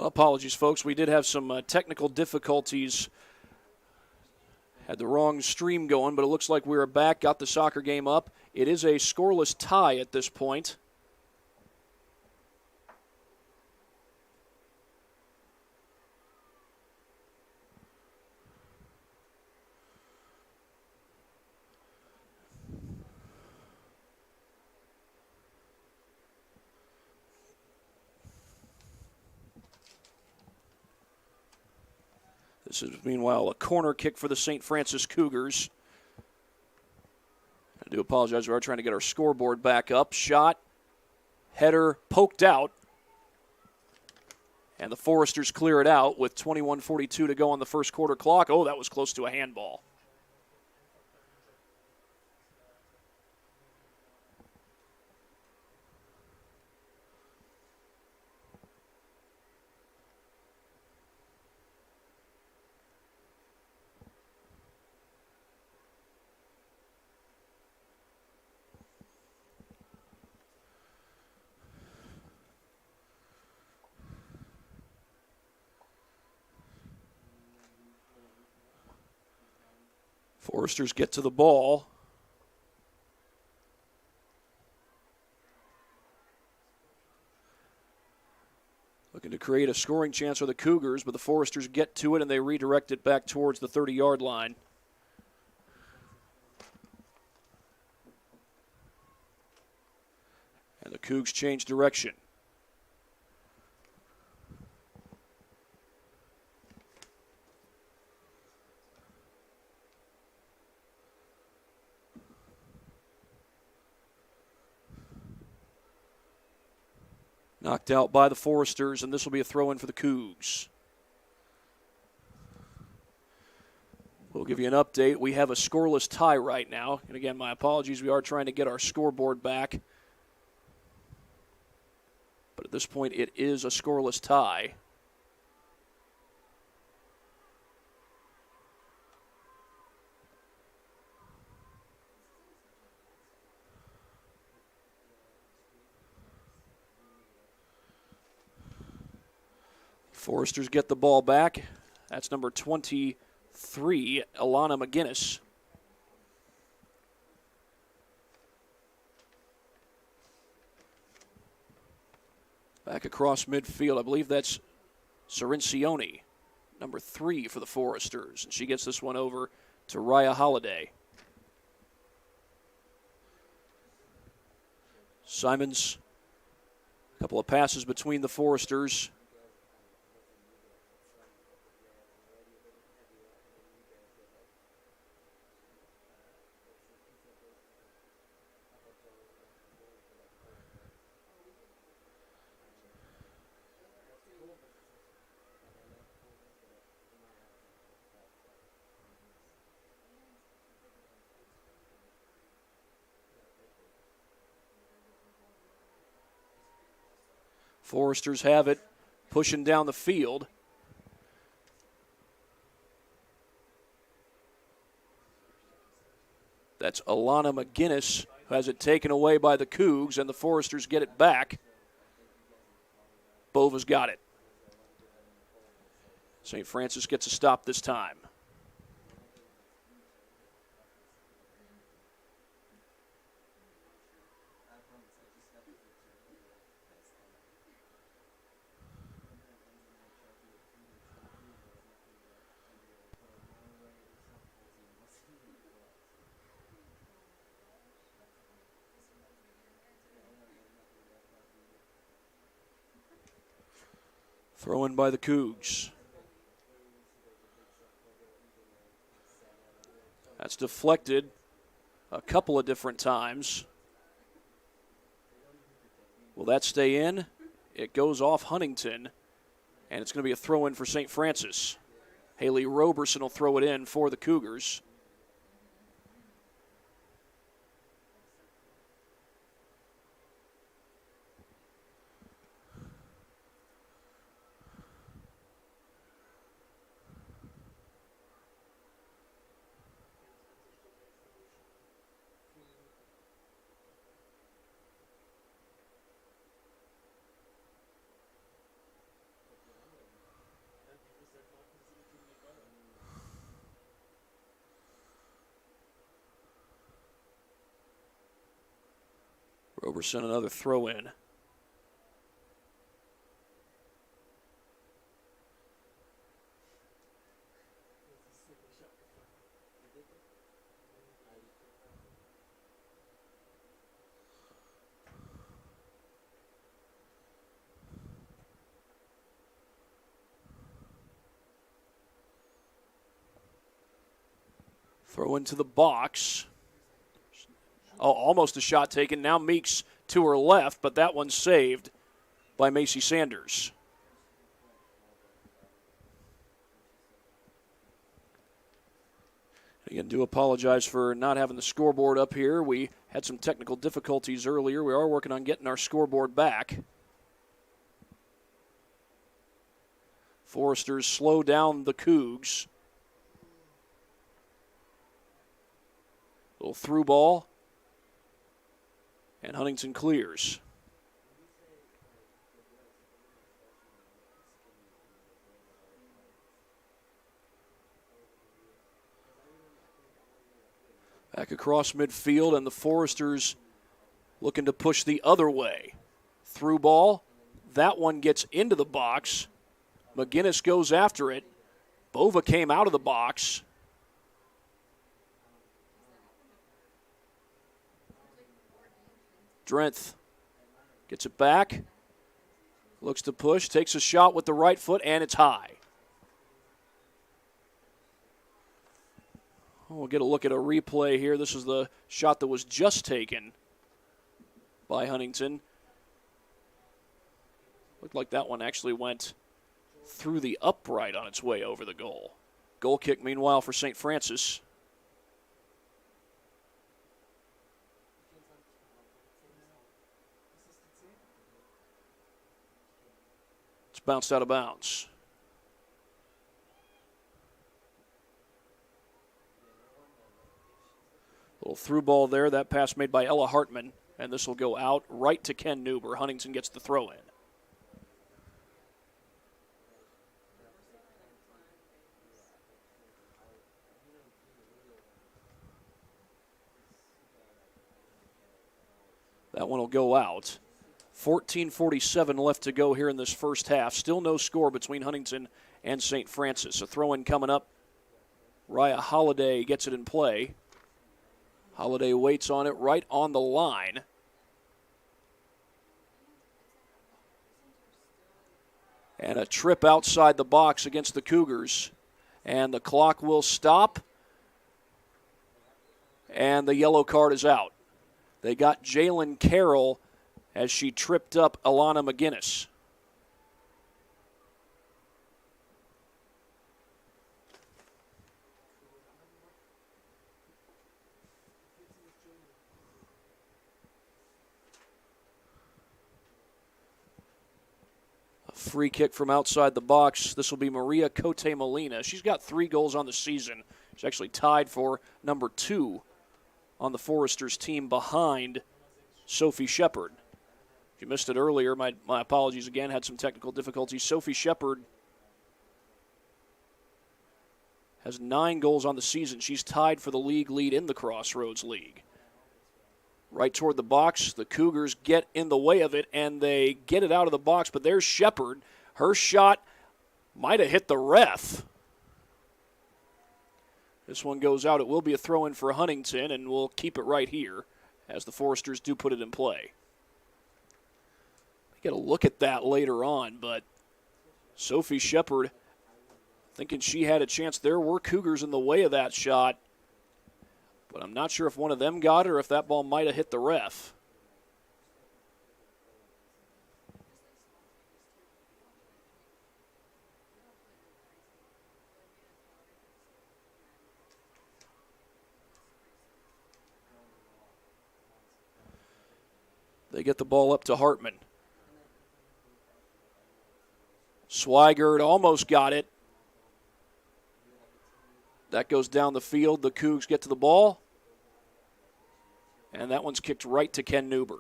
Well, apologies, folks. We did have some technical difficulties. Had the wrong stream going, but it looks like we're back. Got the soccer game up. It is a scoreless tie at this point. This is, meanwhile, a corner kick for the Saint Francis Cougars. I do apologize. We are trying to get our scoreboard back up. Shot, header, poked out. And the Foresters clear it out with 21:42 to go on the first quarter clock. Oh, that was close to a handball. Foresters get to the ball. Looking to create a scoring chance for the Cougars, but the Foresters get to it and they redirect it back towards the 30-yard line. And the Cougs change direction. Knocked out by the Foresters, and this will be a throw-in for the Cougs. We'll give you an update. We have a scoreless tie right now. And again, my apologies. We are trying to get our scoreboard back. But at this point, it is a scoreless tie. Foresters get the ball back. That's number 23, Alana McGinnis. Back across midfield, I believe that's Cerencioni, number 3 for the Foresters. And she gets this one over to Raya Holiday. Simons, a couple of passes between the Foresters. Foresters have it, pushing down the field. That's Alana McGinnis, who has it taken away by the Cougs, and the Foresters get it back. Bova's got it. St. Francis gets a stop this time. Throw in by the Cougs. That's deflected a couple of different times. Will that stay in? It goes off Huntington, and it's going to be a throw-in for St. Francis. Haley Roberson will throw it in for the Cougars. Roberson, another throw in. Throw into the box. Oh, almost a shot taken. Now Meeks to her left, but that one's saved by Macy Sanders. Again, do apologize for not having the scoreboard up here. We had some technical difficulties earlier. We are working on getting our scoreboard back. Foresters slow down the Cougs. Little through ball. And Huntington clears. Back across midfield, and the Foresters looking to push the other way. Through ball. That one gets into the box. McGinnis goes after it. Bova came out of the box. Drenth gets it back, looks to push, takes a shot with the right foot, and it's high. We'll get a look at a replay here. This is the shot that was just taken by Huntington. Looked like that one actually went through the upright on its way over the goal. Goal kick, meanwhile, for Saint Francis. Bounced out of bounds. Little through ball there. That pass made by Ella Hartman. And this will go out right to Ken Newber. Huntington gets the throw in. That one will go out. 14:47 left to go here in this first half. Still no score between Huntington and St. Francis. A throw-in coming up. Raya Holiday gets it in play. Holiday waits on it right on the line. And a trip outside the box against the Cougars. And the clock will stop. And the yellow card is out. They got Jalen Carroll as she tripped up Alana McGinnis. A free kick from outside the box. This will be Maria Cote Molina. She's got 3 goals on the season. She's actually tied for number 2 on the Foresters team behind Sophie Shepard. If you missed it earlier, my apologies again. Had some technical difficulties. Sophie Shepard has 9 goals on the season. She's tied for the league lead in the Crossroads League. Right toward the box, the Cougars get in the way of it, and they get it out of the box. But there's Shepard. Her shot might have hit the ref. This one goes out. It will be a throw-in for Huntington, and we'll keep it right here as the Foresters do put it in play. Get a look at that later on, but Sophie Shepard thinking she had a chance. There were Cougars in the way of that shot, but I'm not sure if one of them got it or if that ball might have hit the ref. They get the ball up to Hartman. Swigert almost got it. That goes down the field. The Cougs get to the ball. And that one's kicked right to Ken Newber.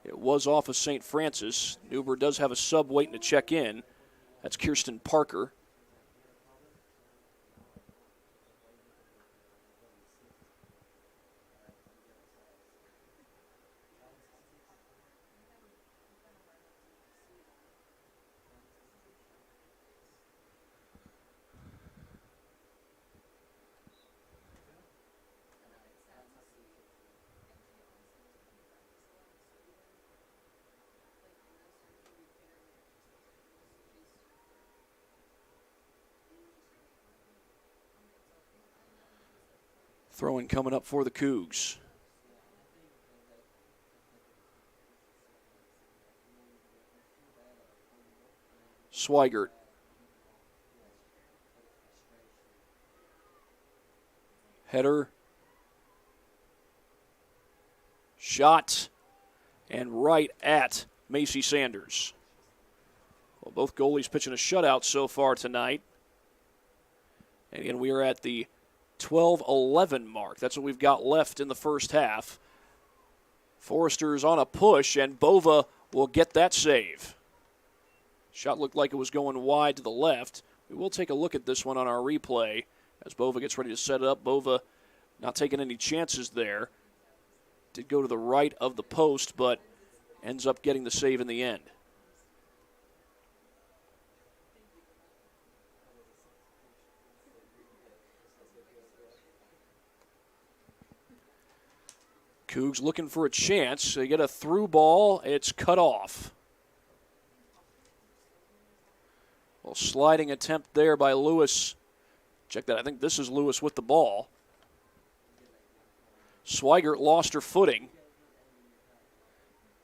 It was off of St. Francis. Newber does have a sub waiting to check in. That's Kirsten Parker. Throw-in coming up for the Cougs. Swigert. Header. Shot. And right at Macy Sanders. Well, both goalies pitching a shutout so far tonight. And again, we are at the 12-11 mark. That's what we've got left in the first half. Foresters on a push, and Bova will get that save. Shot looked like it was going wide to the left. We will take a look at this one on our replay as Bova gets ready to set it up. Bova not taking any chances there. Did go to the right of the post, but ends up getting the save in the end. Cougs looking for a chance. They get a through ball. It's cut off. Well, sliding attempt there by Lewis. Check that. I think this is Lewis with the ball. Swigert lost her footing.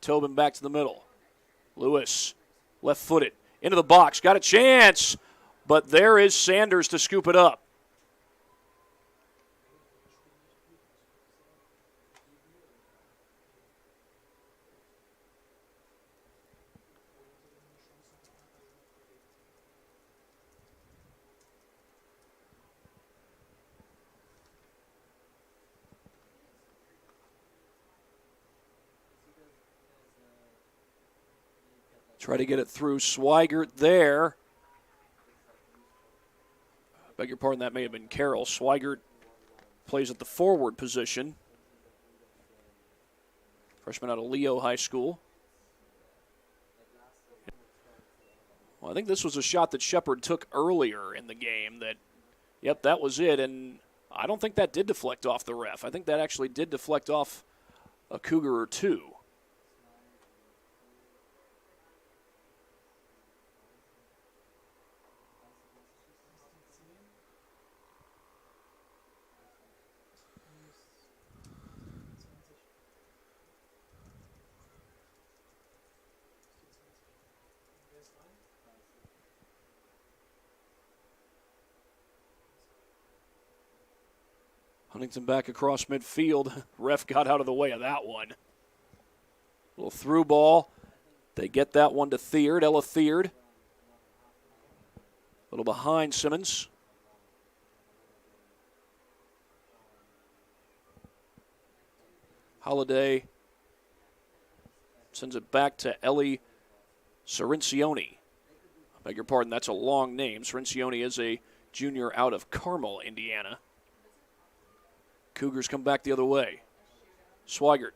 Tobin back to the middle. Lewis, left-footed, into the box. Got a chance, but there is Sanders to scoop it up. Try to get it through. Swigert there. Beg your pardon, that may have been Carroll. Swigert plays at the forward position. Freshman out of Leo High School. Well, I think this was a shot that Shepard took earlier in the game that was it, and I don't think that did deflect off the ref. I think that actually did deflect off a Cougar or two. Huntington back across midfield. Ref got out of the way of that one. Little through ball. They get that one to Theard. Ella Theard. A little behind Simmons. Holiday sends it back to Ellie Cirincione. I beg your pardon, that's a long name. Cirincione is a junior out of Carmel, Indiana. Cougars come back the other way. Swigert.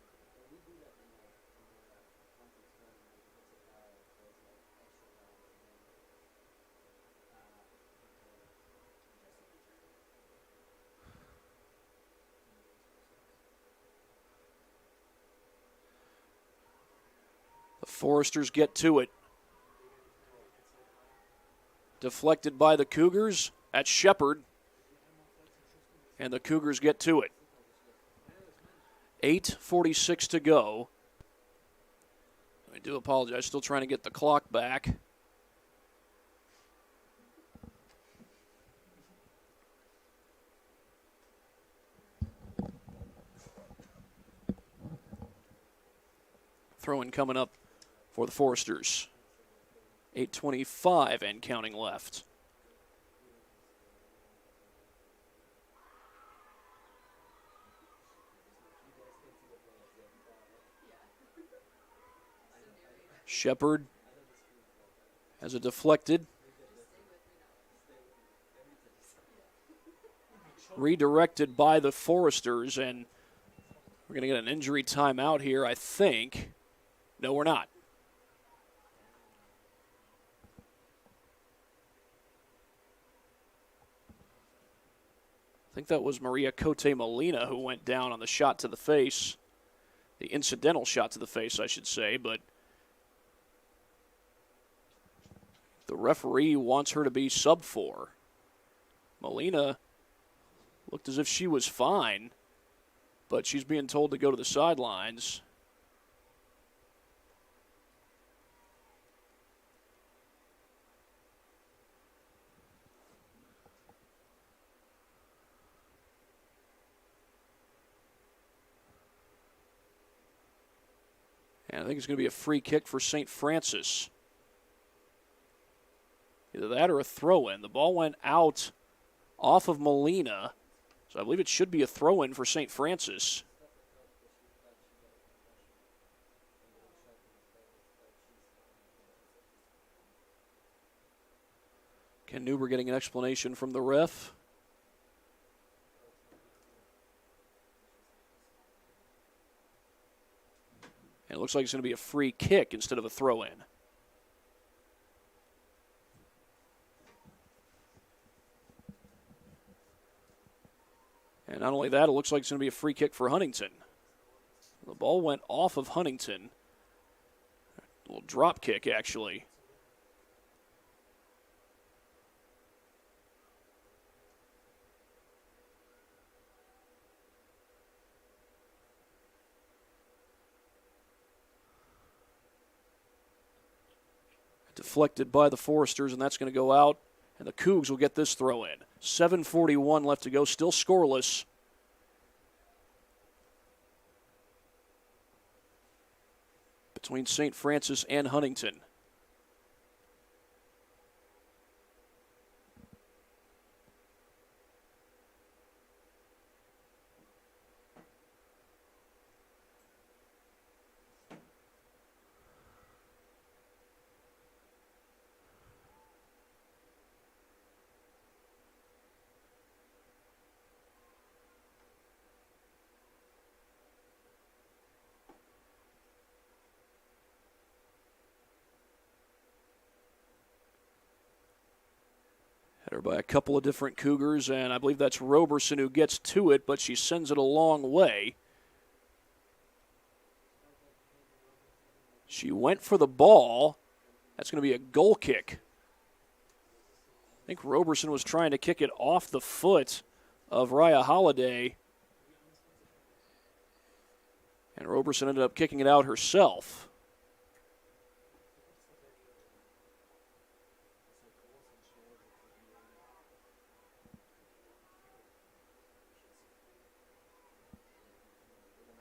The Foresters get to it. Deflected by the Cougars at Shepard. And the Cougars get to it. 8:46 to go. I do apologize, still trying to get the clock back. Throw-in coming up for the Foresters. 8:25 and counting left. Shepard has it deflected. Redirected by the Foresters, and we're going to get an injury timeout here, I think. No, we're not. I think that was Maria Cote Molina who went down on the shot to the face. The incidental shot to the face, I should say, but the referee wants her to be sub 4. Molina Looked as if she was fine, but she's being told to go to the sidelines. And I think it's going to be a free kick for Saint Francis. Either that or a throw-in. The ball went out off of Molina, so I believe it should be a throw-in for Saint Francis. Ken Newber getting an explanation from the ref. And it looks like it's going to be a free kick instead of a throw-in. And not only that, it looks like it's going to be a free kick for Huntington. The ball went off of Huntington. A little drop kick, actually. Deflected by the Foresters, and that's going to go out. And the Cougs will get this throw in. 7:41 left to go, still scoreless. Between St. Francis and Huntington. Header by a couple of different Cougars, and I believe that's Roberson who gets to it, but she sends it a long way. She went for the ball. That's going to be a goal kick. I think Roberson was trying to kick it off the foot of Raya Holiday, and Roberson ended up kicking it out herself.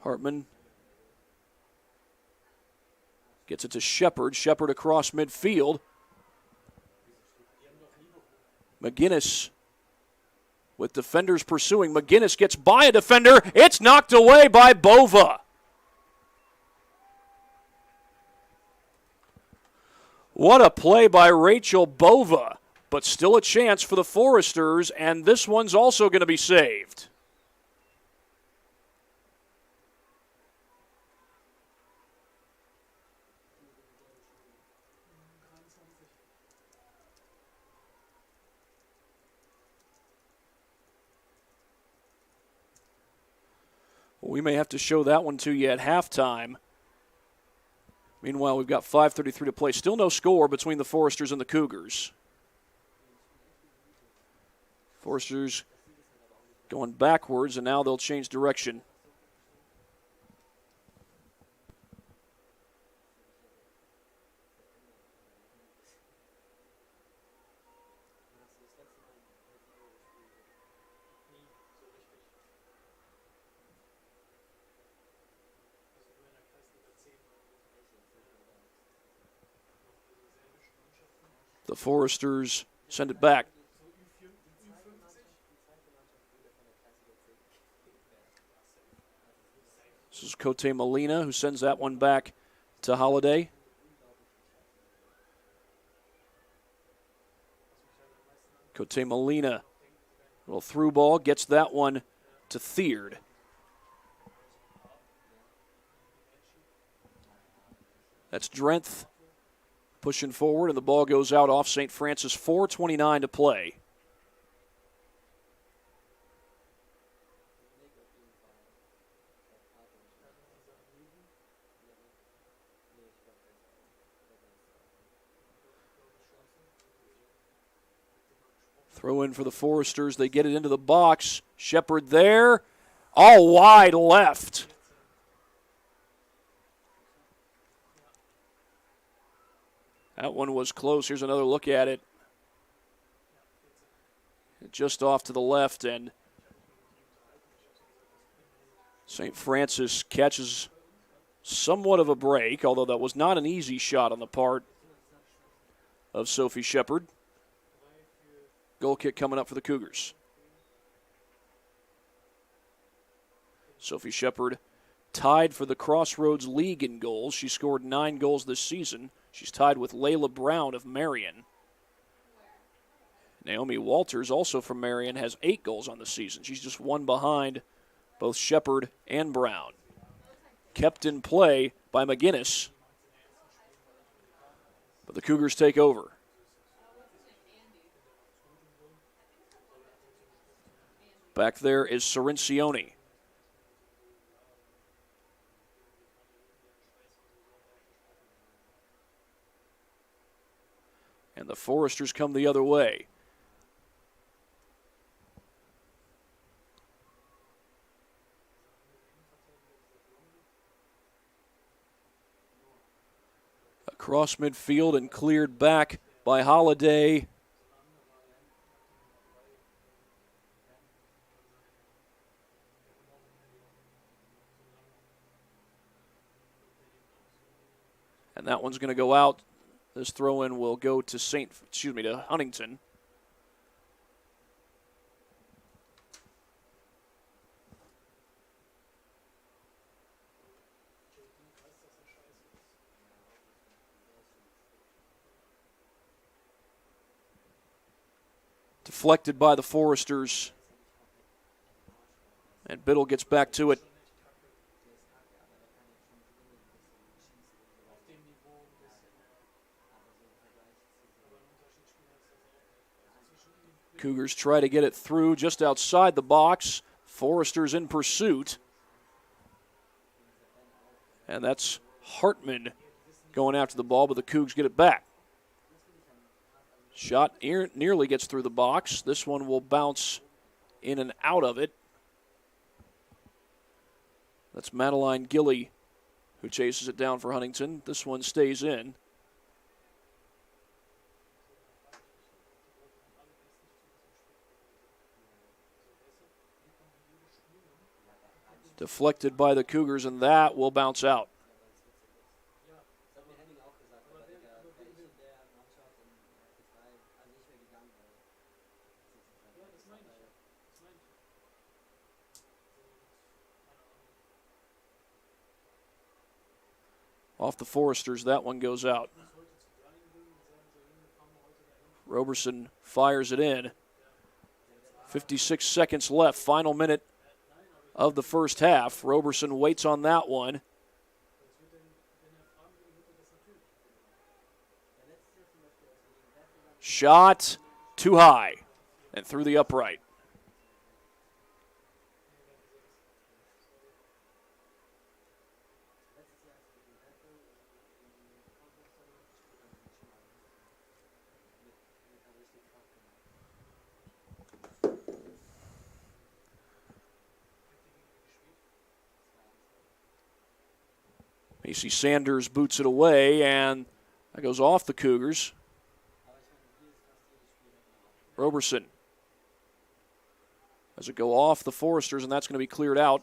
Hartman gets it to Shepard. Shepard across midfield. McGinnis with defenders pursuing. McGinnis gets by a defender. It's knocked away by Bova. What a play by Rachel Bova. But still a chance for the Foresters, and this one's also going to be saved. We may have to show that one to you at halftime. Meanwhile, we've got 5:33 to play. Still no score between the Foresters and the Cougars. Foresters going backwards, and now they'll change direction. The Foresters send it back. This is Cote Molina who sends that one back to Holiday. Cote Molina, little through ball, gets that one to Third. That's Drenth pushing forward, and the ball goes out off St. Francis. 4:29 to play. Throw in for the Foresters. They get it into the box. Shepard there. All wide left. That one was close. Here's another look at it. Just off to the left, and St. Francis catches somewhat of a break, although that was not an easy shot on the part of Sophie Shepard. Goal kick coming up for the Cougars. Sophie Shepard tied for the Crossroads League in goals. She scored 9 goals this season. She's tied with Layla Brown of Marion. Naomi Walters, also from Marion, has 8 goals on the season. She's just one behind both Shepard and Brown. Kept in play by McGinnis. But the Cougars take over. Back there is Cirincione. And the Foresters come the other way. Across midfield and cleared back by Holiday. And that one's going to go out. This throw-in will go to Huntington. Deflected by the Foresters. And Biddle gets back to it. Cougars try to get it through just outside the box. Foresters in pursuit. And that's Hartman going after the ball, but the Cougs get it back. Shot nearly gets through the box. This one will bounce in and out of it. That's Madeline Gilly who chases it down for Huntington. This one stays in. Deflected by the Cougars, and that will bounce out. Off the Foresters, that one goes out. Roberson fires it in. 56 seconds left, final minute of the first half. Roberson waits on that one. Shot too high and through the upright. Macy Sanders boots it away, and that goes off the Cougars. Roberson as it go off the Foresters, and that's going to be cleared out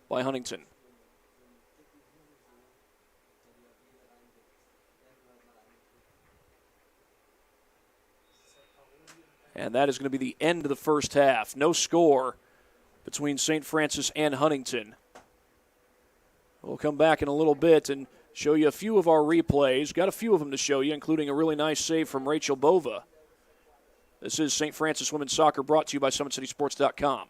by Huntington. And that is going to be the end of the first half. No score between St. Francis and Huntington. We'll come back in a little bit and show you a few of our replays. Got a few of them to show you, including a really nice save from Rachel Bova. This is St. Francis Women's Soccer, brought to you by SummitCitySports.com.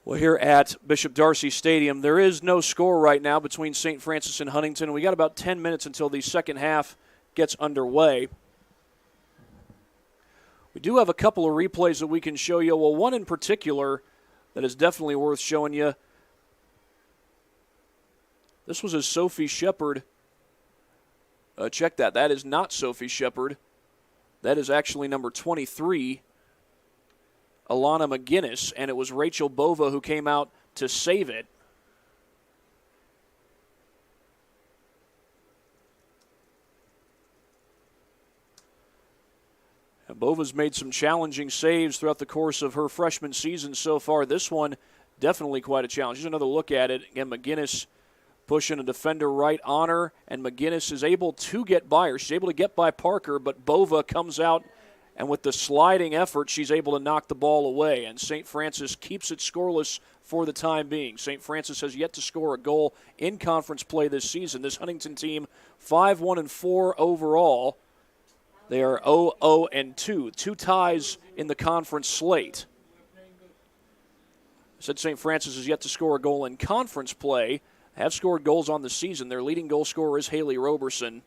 Well, here at Bishop Darcy Stadium, there is no score right now between St. Francis and Huntington. We got about 10 minutes until the second half gets underway. We do have a couple of replays that we can show you. Well, one in particular that is definitely worth showing you. This was as Sophie Shepard. Check that. That is not Sophie Shepard. That is actually number 23, Alana McGinnis, and it was Rachel Bova who came out to save it. And Bova's made some challenging saves throughout the course of her freshman season so far. This one, definitely quite a challenge. Here's another look at it. Again, McGinnis pushing a defender right on her, and McGinnis is able to get by her. She's able to get by Parker, but Bova comes out, and with the sliding effort, she's able to knock the ball away. And St. Francis keeps it scoreless for the time being. St. Francis has yet to score a goal in conference play this season. This Huntington team, 5-1-4 overall. They are 0-0-2. 2 ties in the conference slate. I said St. Francis has yet to score a goal in conference play. Have scored goals on the season. Their leading goal scorer is Haley Roberson.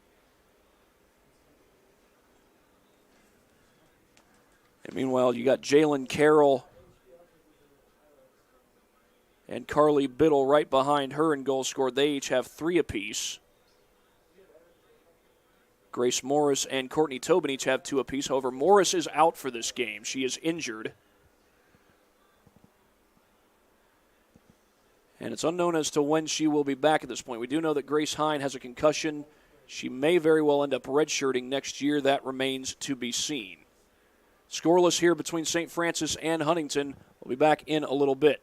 And meanwhile, you got Jalen Carroll and Carly Biddle right behind her in goal scored. They each have 3 apiece. Grace Morris and Courtney Tobin each have 2 apiece. However, Morris is out for this game. She is injured. And it's unknown as to when she will be back at this point. We do know that Grace Hine has a concussion. She may very well end up redshirting next year. That remains to be seen. Scoreless here between St. Francis and Huntington. We'll be back in a little bit.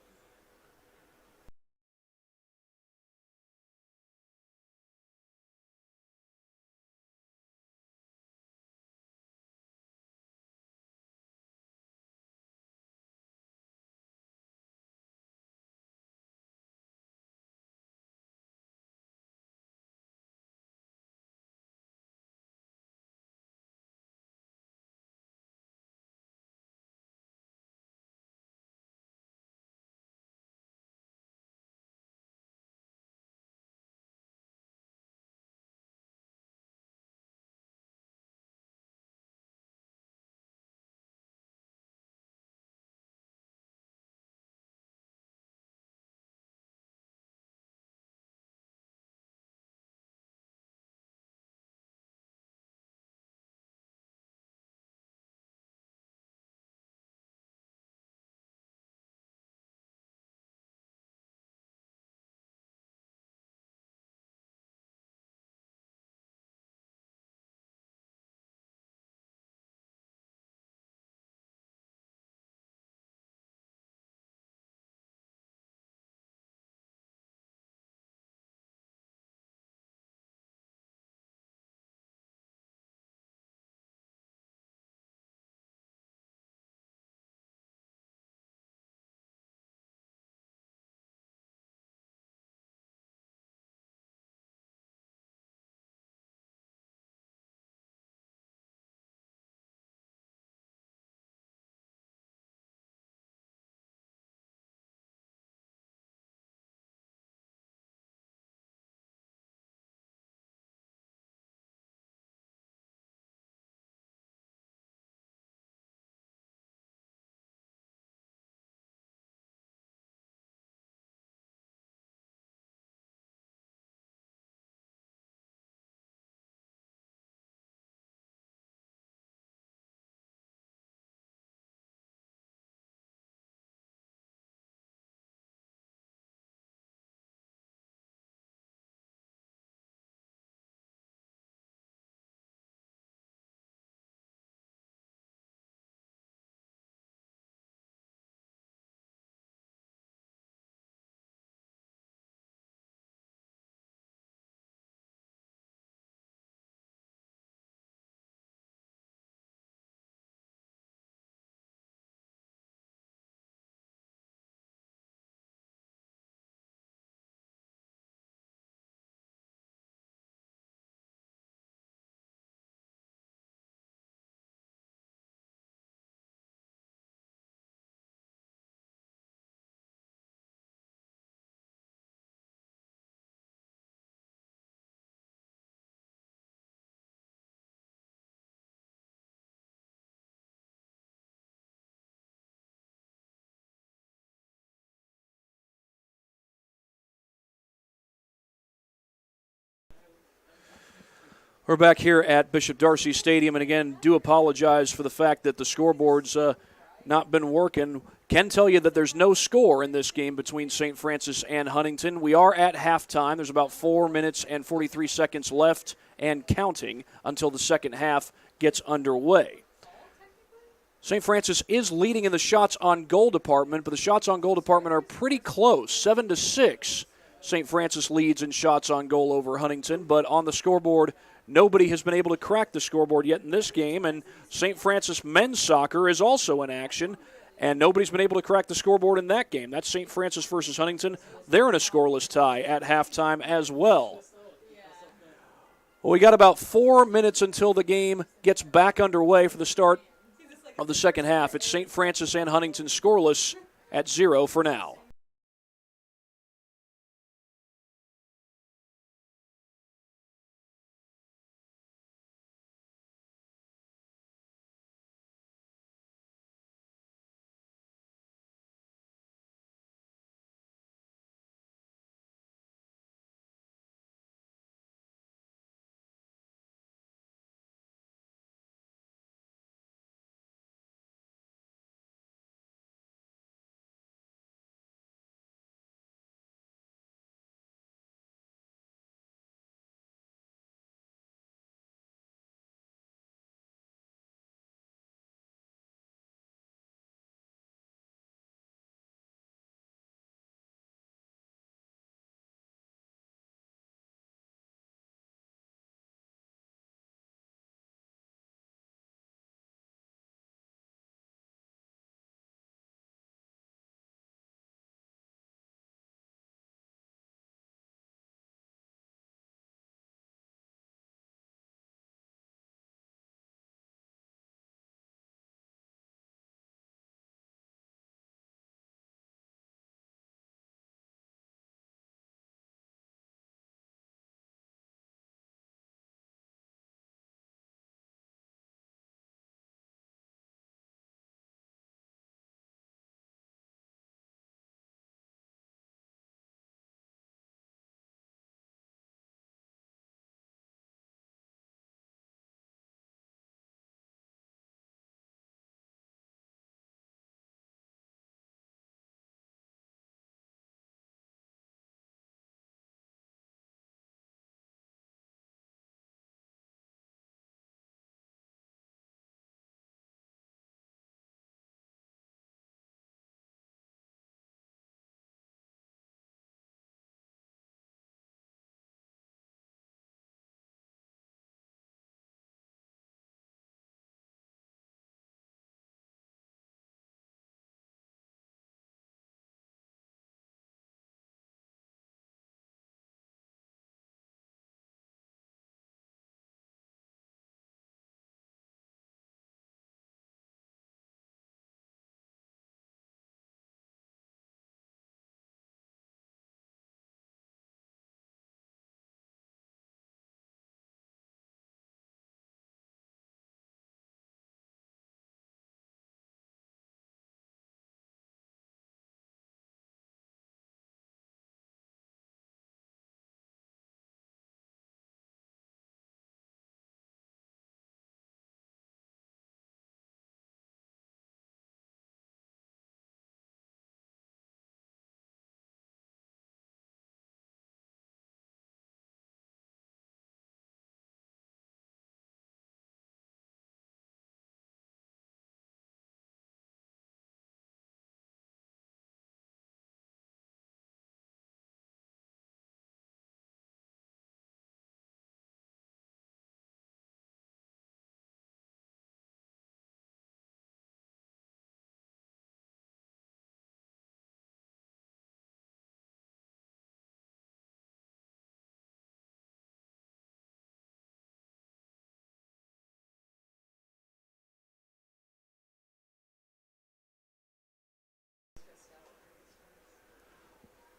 We're back here at Bishop Darcy Stadium, and again, do apologize for the fact that the scoreboard's not been working. Can tell you that there's no score in this game between St. Francis and Huntington. We are at halftime. There's about 4 minutes and 43 seconds left and counting until the second half gets underway. St. Francis is leading in the shots on goal department, but the shots on goal department are pretty close, 7-6. St. Francis leads in shots on goal over Huntington, but on the scoreboard, nobody has been able to crack the scoreboard yet in this game, and St. Francis men's soccer is also in action, and nobody's been able to crack the scoreboard in that game. That's St. Francis versus Huntington. They're in a scoreless tie at halftime as well. Well, we got about 4 minutes until the game gets back underway for the start of the second half. It's St. Francis and Huntington scoreless at 0 for now.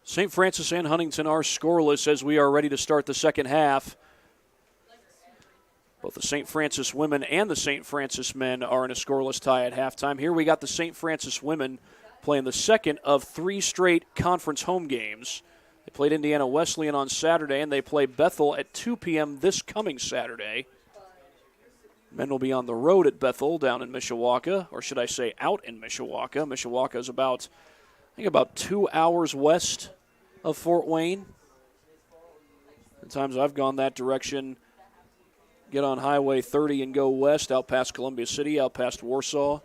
St. Francis and Huntington are scoreless as we are ready to start the second half. Both the St. Francis women and the St. Francis men are in a scoreless tie at halftime. Here we got the St. Francis women playing the second of 3 straight conference home games. They Played Indiana Wesleyan on Saturday, and they play Bethel at 2 p.m. this coming Saturday. Men will be on the road at Bethel down in Mishawaka, or should I say out in Mishawaka. Mishawaka is about 2 hours west of Fort Wayne. The times I've gone that direction, get on Highway 30 and go west, out past Columbia City, out past Warsaw.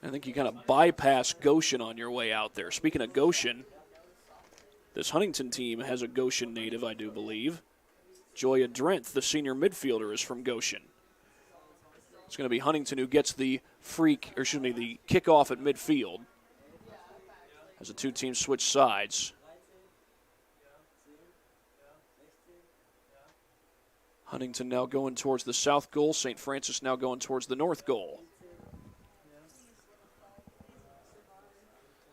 I think you kind of bypass Goshen on your way out there. Speaking of Goshen, this Huntington team has a Goshen native, I do believe. Joya Drenth, the senior midfielder, is from Goshen. It's going to be Huntington who gets the the kickoff at midfield as the two teams switch sides. Huntington now going towards the south goal. St. Francis now going towards the north goal.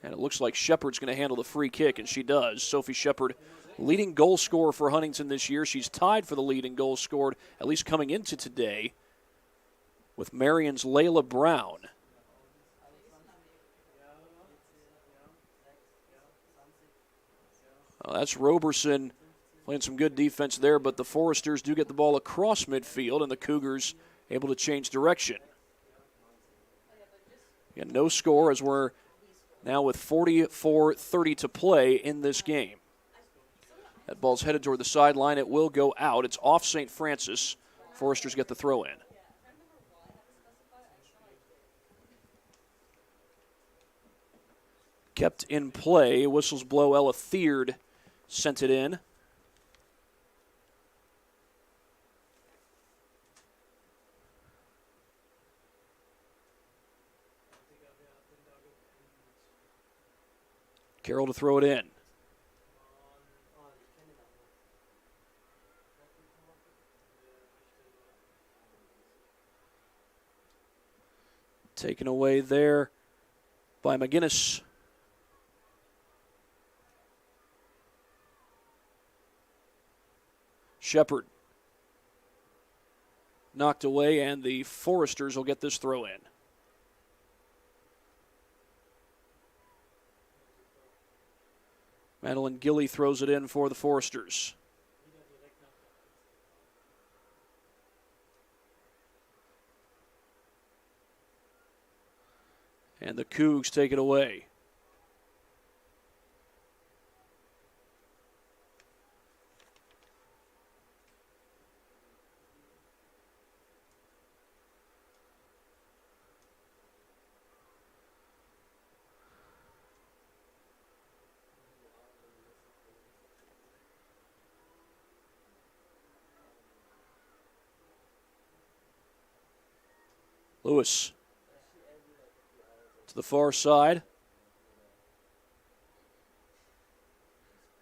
And it looks like Shepard's going to handle the free kick, and she does. Sophie Shepard, leading goal scorer for Huntington this year. She's tied for the lead in goals scored, at least coming into today, with Marion's Layla Brown. That's Roberson playing some good defense there, but the Foresters do get the ball across midfield, and the Cougars able to change direction. Again, no score as we're now with 44:30 to play in this game. That ball's headed toward the sideline. It will go out. It's off St. Francis. Foresters get the throw in. Kept in play. Whistles blow. Ella Theard sent it in. Carroll to throw it in. Taken away there by McGinnis. Shepard knocked away, and the Foresters will get this throw in. Madeline Gilly throws it in for the Foresters. And the Cougs take it away. Lewis to the far side.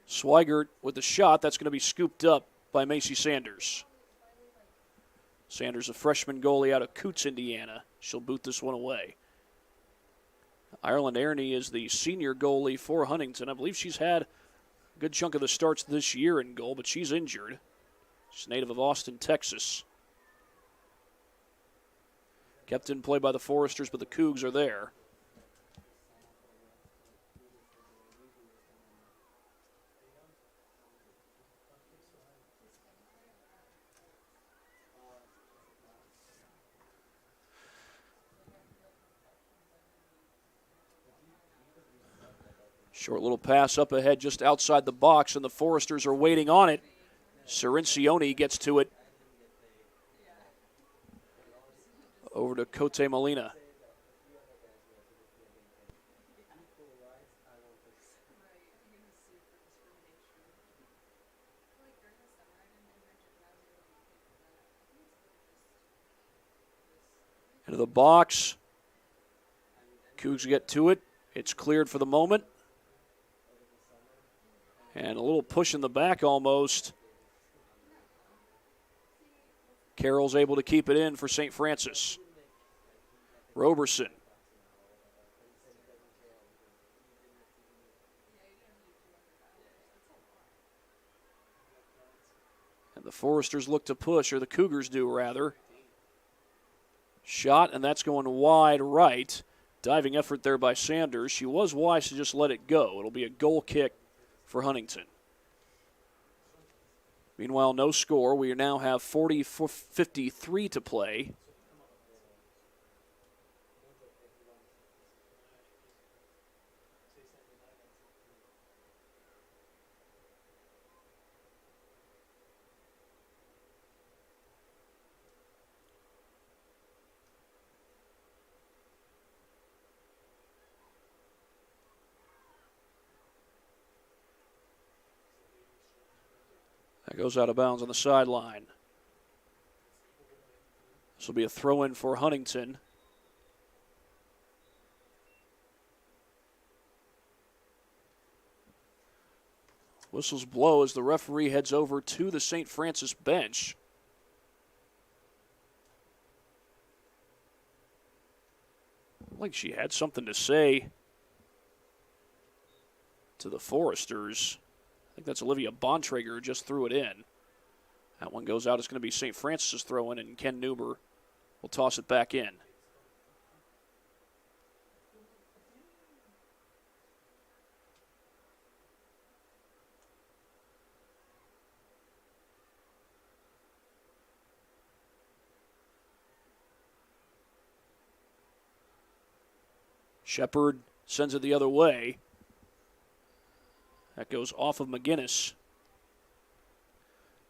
Swigert with the shot. That's going to be scooped up by Macy Sanders. Sanders, a freshman goalie out of Coots, Indiana. She'll boot this one away. Ireland Airney is the senior goalie for Huntington. I believe she's had a good chunk of the starts this year in goal, but she's injured. She's native of Austin, Texas. Kept in play by the Foresters, but the Cougs are there. Short little pass up ahead just outside the box, and the Foresters are waiting on it. Cirincione gets to it. Over to Cote Molina. Into the box. Cougs get to it. It's cleared for the moment. And a little push in the back almost. Carroll's able to keep it in for St. Francis. Roberson. And the Foresters look to push, or the Cougars do rather. Shot, and that's going wide right. Diving effort there by Sanders. She was wise to just let it go. It'll be a goal kick for Huntington. Meanwhile, no score. We now have 40-53 to play. That goes out of bounds on the sideline. This will be a throw-in for Huntington. Whistles blow as the referee heads over to the St. Francis bench. Like she had something to say to the Foresters. I think that's Olivia Bontrager who just threw it in. That one goes out. It's going to be St. Francis' throw-in, and Ken Newber will toss it back in. Shepard sends it the other way. That goes off of McGinnis.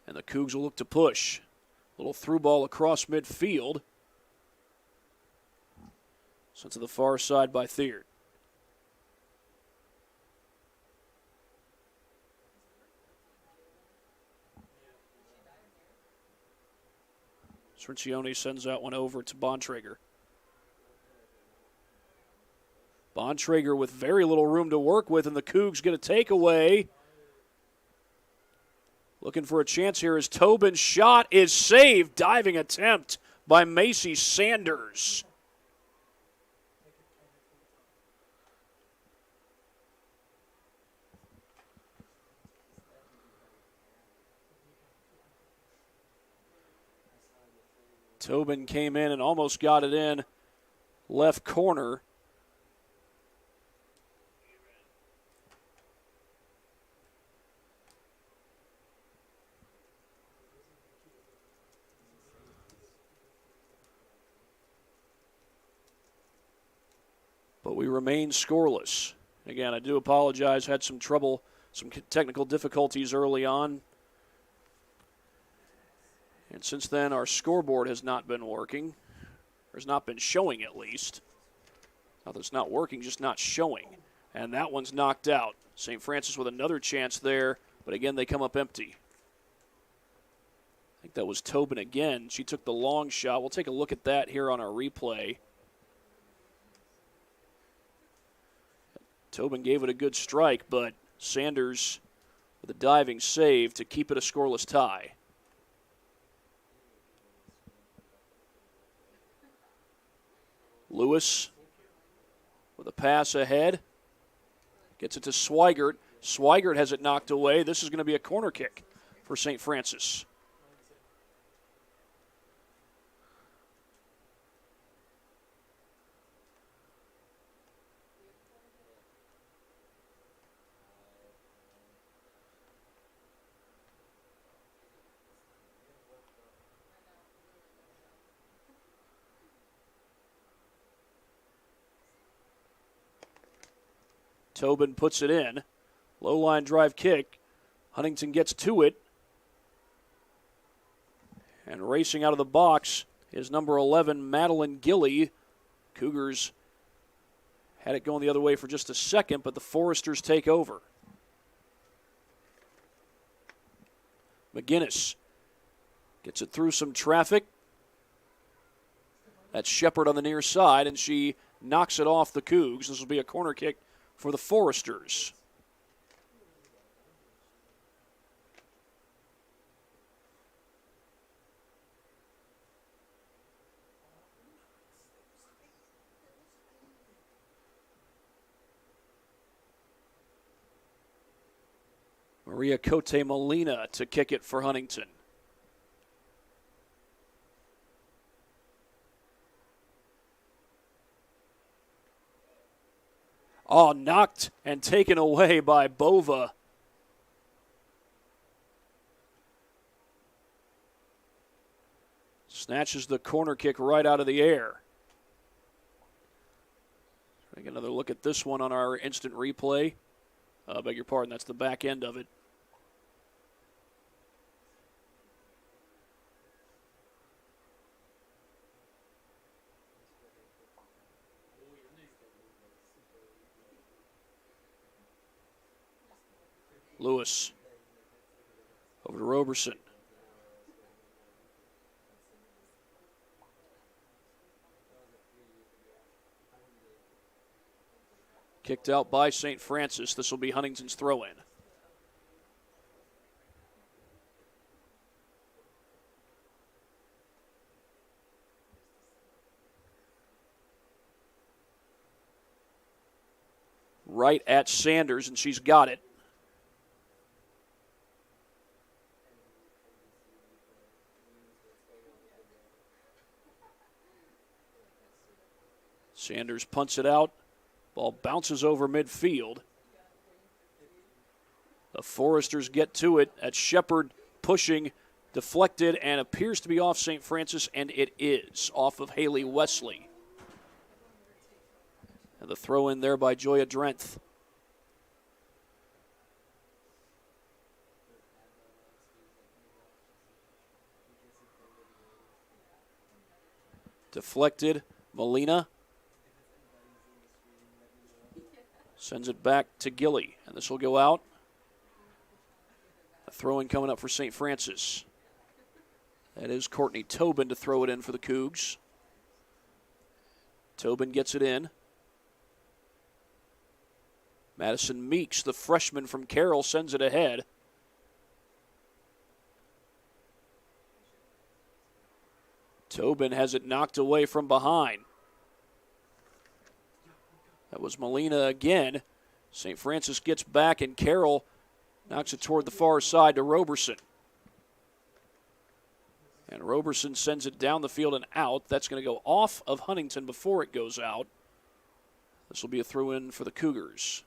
And the Cougs will look to push. Little through ball across midfield. Sent to the far side by Thierd. Cercione sends that one over to Bontrager. Bontrager with very little room to work with, and the Cougs get a takeaway. Looking for a chance here as Tobin's shot is saved. Diving attempt by Macy Sanders. Tobin came in and almost got it in left corner. But we remain scoreless. Again, I do apologize. Had some trouble, some technical difficulties early on. And since then, our scoreboard has not been working. Or has not been showing, at least. Not that it's not working, just not showing. And that one's knocked out. St. Francis with another chance there, but again, they come up empty. I think that was Tobin again. She took the long shot. We'll take a look at that here on our replay. Tobin gave it a good strike, but Sanders with a diving save to keep it a scoreless tie. Lewis with a pass ahead. Gets it to Swigert. Swigert has it knocked away. This is going to be a corner kick for St. Francis. Tobin puts it in. Low line drive kick. Huntington gets to it. And racing out of the box is number 11, Madeline Gilly. Cougars had it going the other way for just a second, but the Foresters take over. McGinnis gets it through some traffic. That's Shepard on the near side, and she knocks it off the Cougs. This will be a corner kick for the Foresters. Maria Cote Molina to kick it for Huntington. Oh, knocked and taken away by Bova. Snatches the corner kick right out of the air. Take another look at this one on our instant replay. Beg your pardon, that's the back end of it. Lewis over to Roberson. Kicked out by St. Francis. This will be Huntington's throw-in. Right at Sanders, and she's got it. Sanders punts it out. Ball bounces over midfield. The Foresters get to it. At Shepard pushing, deflected, and appears to be off St. Francis, and it is off of Haley Wesley. And the throw in there by Joya Drenth. Deflected. Molina sends it back to Gilly, and this will go out. A throw-in coming up for St. Francis. That is Courtney Tobin to throw it in for the Cougs. Tobin gets it in. Madison Meeks, the freshman from Carroll, sends it ahead. Tobin has it knocked away from behind. That was Molina again. St. Francis gets back, and Carroll knocks it toward the far side to Roberson. And Roberson sends it down the field and out. That's going to go off of Huntington before it goes out. This will be a throw-in for the Cougars.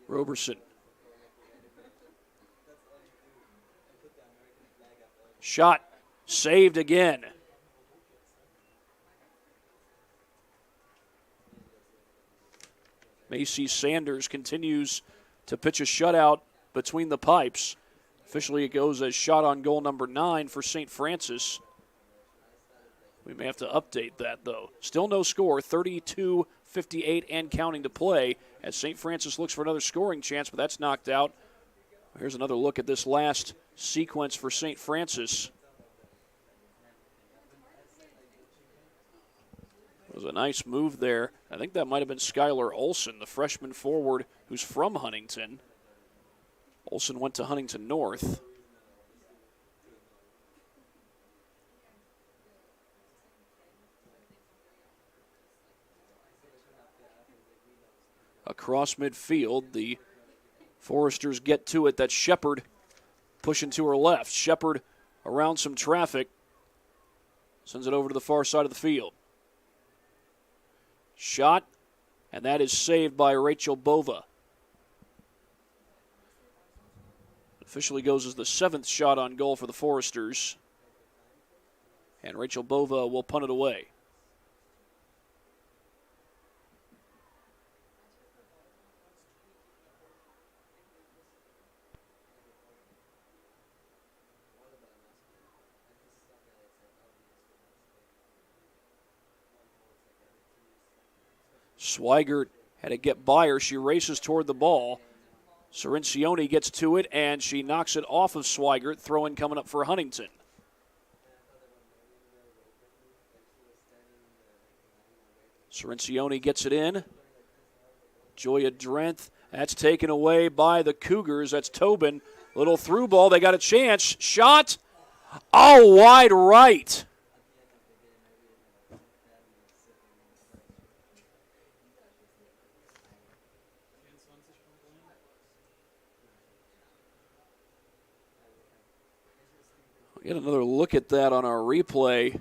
Roberson. Shot saved again. Macy Sanders continues to pitch a shutout between the pipes. Officially, it goes as shot on goal number 9 for St. Francis. We may have to update that, though. Still no score, 32-58 and counting to play as St. Francis looks for another scoring chance, but that's knocked out. Here's another look at this last sequence for St. Francis. It was a nice move there. I think that might have been Skylar Olson, the freshman forward who's from Huntington. Olson went to Huntington North. Across midfield, the Foresters get to it. That's Shepard pushing to her left. Shepard around some traffic. Sends it over to the far side of the field. Shot, and that is saved by Rachel Bova. Officially goes as the 7th shot on goal for the Foresters. And Rachel Bova will punt it away. Swigert had to get by her. She races toward the ball. Cirencioni gets to it, and she knocks it off of Swigert. Throw-in coming up for Huntington. Cirencioni gets it in. Joya Drenth. That's taken away by the Cougars. That's Tobin. Little through ball. They got a chance. Shot. Oh, wide right. We'll get another look at that on our replay.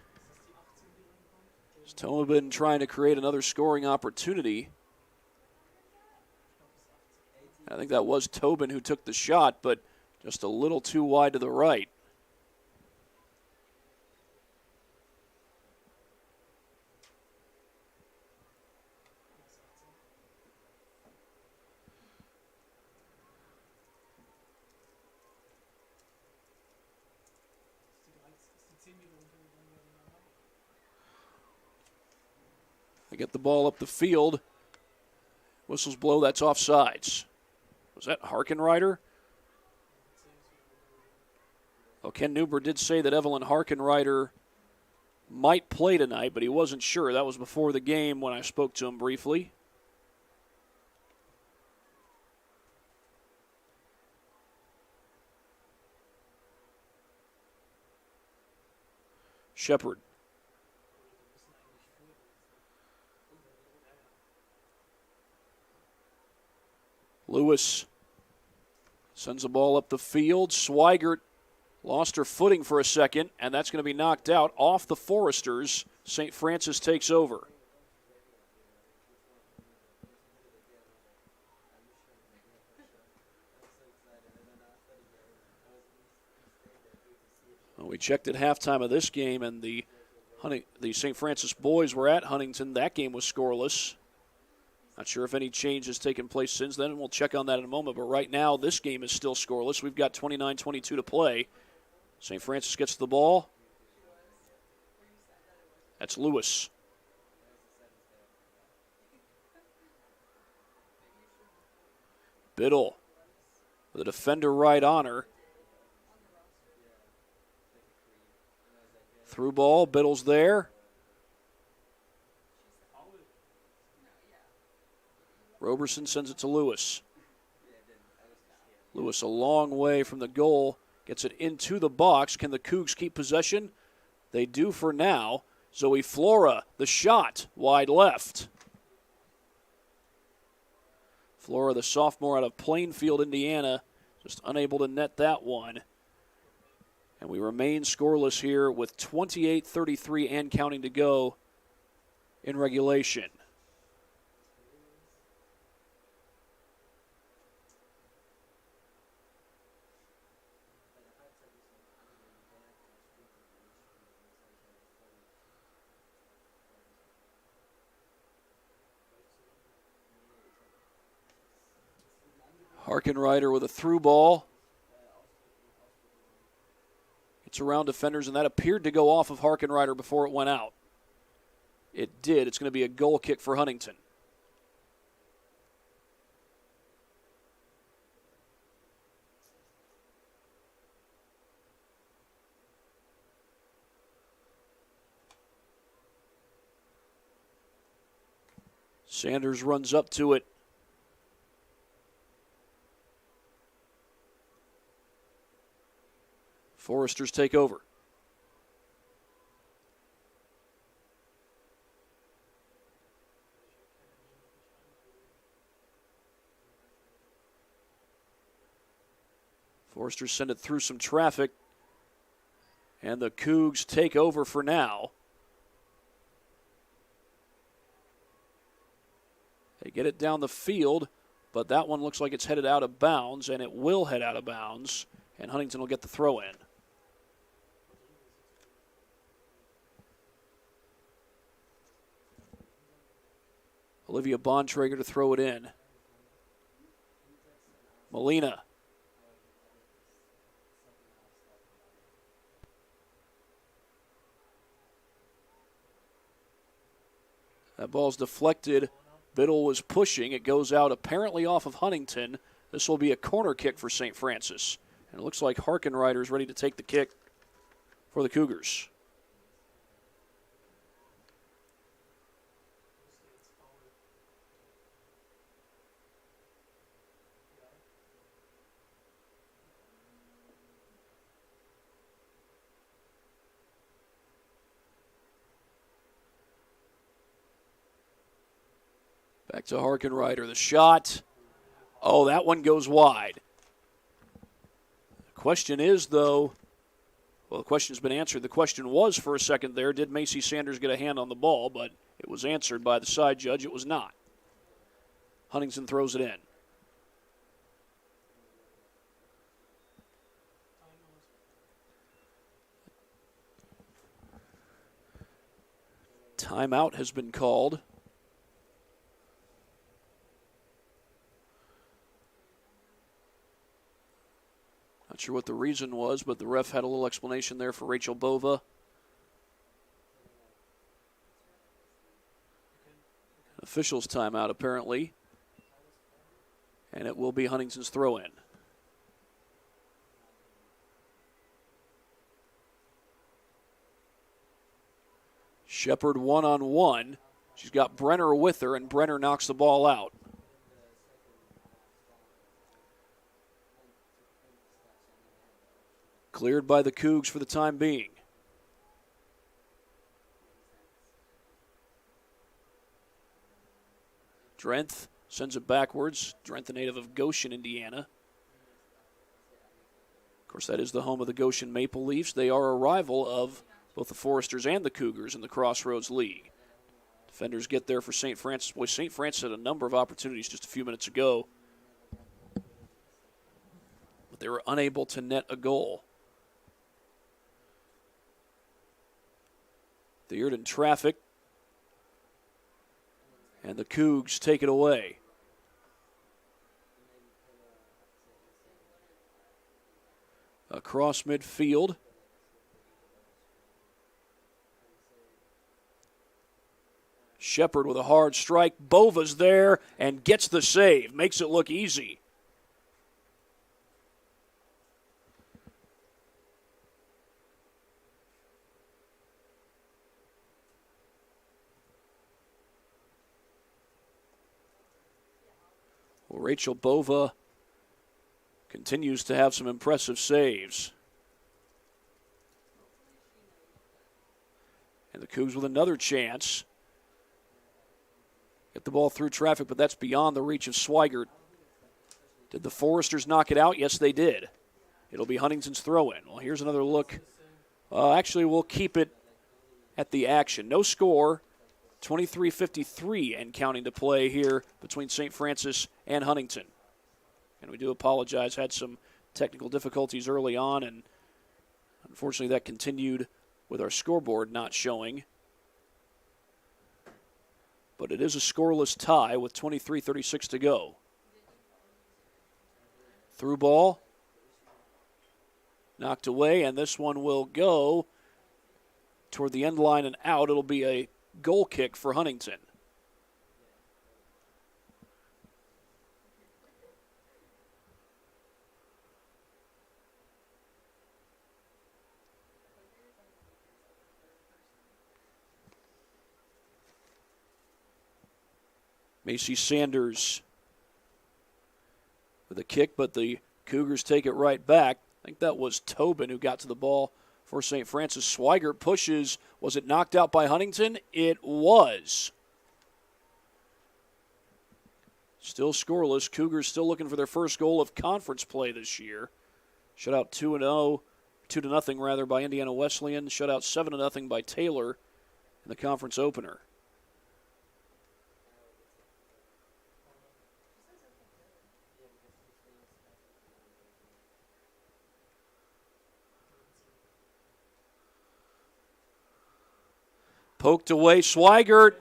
Tobin trying to create another scoring opportunity. I think that was Tobin who took the shot, but just a little too wide to the right. They get the ball up the field. Whistles blow, that's offsides. Was that Harkenrider? Well, Ken Newber did say that Evelyn Harkenrider might play tonight, but he wasn't sure. That was before the game when I spoke to him briefly. Shepard. Lewis sends the ball up the field. Swigert lost her footing for a second, and that's going to be knocked out off the Foresters. St. Francis takes over. Well, we checked at halftime of this game, and the St. Francis boys were at Huntington. That game was scoreless. Not sure if any change has taken place since then, and we'll check on that in a moment. But right now, this game is still scoreless. We've got 29-22 to play. St. Francis gets the ball. That's Lewis. Biddle with a defender right on her. Through ball, Biddle's there. Roberson sends it to Lewis. Lewis a long way from the goal. Gets it into the box. Can the Cougs keep possession? They do for now. Zoe Flora, the shot, wide left. Flora, the sophomore out of Plainfield, Indiana, just unable to net that one. And we remain scoreless here with 28-33 and counting to go in regulation. Harkenrider with a through ball. It's around defenders, and that appeared to go off of Harkenrider before it went out. It did. It's going to be a goal kick for Huntington. Sanders runs up to it. Foresters take over. Foresters send it through some traffic, and the Cougs take over for now. They get it down the field, but that one looks like it's headed out of bounds, and it will head out of bounds, and Huntington will get the throw in. Olivia Bontrager to throw it in. Molina. That ball's deflected. Biddle was pushing. It goes out apparently off of Huntington. This will be a corner kick for St. Francis. And it looks like Harkenrider's ready to take the kick for the Cougars. Back to Harkenreiter. The shot. Oh, that one goes wide. The question is, though, well, the question's been answered. The question was for a second there, did Macy Sanders get a hand on the ball? But it was answered by the side judge. It was not. Huntington throws it in. Timeout has been called. Not sure what the reason was, but the ref had a little explanation there for Rachel Bova. Officials timeout, apparently. And it will be Huntington's throw-in. Shepard one-on-one. She's got Brenner with her, and Brenner knocks the ball out. Cleared by the Cougs for the time being. Drenth sends it backwards. Drenth, a native of Goshen, Indiana. Of course, that is the home of the Goshen Maple Leafs. They are a rival of both the Foresters and the Cougars in the Crossroads League. Defenders get there for St. Francis. Boy, St. Francis had a number of opportunities just a few minutes ago, but they were unable to net a goal. They're in traffic, and the Cougs take it away. Across midfield. Shepard with a hard strike. Bova's there and gets the save. Makes it look easy. Well, Rachel Bova continues to have some impressive saves. And the Cougs with another chance. Get the ball through traffic, but that's beyond the reach of Swigert. Did the Foresters knock it out? Yes, they did. It'll be Huntington's throw-in. Well, here's another look. Actually, we'll keep it at the action. No score. 23:53 and counting to play here between St. Francis and Huntington. And we do apologize. Had some technical difficulties early on, and unfortunately that continued with our scoreboard not showing. But it is a scoreless tie with 23:36 to go. Through ball. Knocked away, and this one will go toward the end line and out. It'll be a goal kick for Huntington. Macy Sanders with a kick, but the Cougars take it right back. I think that was Tobin who got to the ball for St. Francis. Swigert pushes. Was it knocked out by Huntington? It was. Still scoreless. Cougars still looking for their first goal of conference play this year. Shutout 2-0 by Indiana Wesleyan. Shutout 7-0 by Taylor in the conference opener. Poked away, Swigert,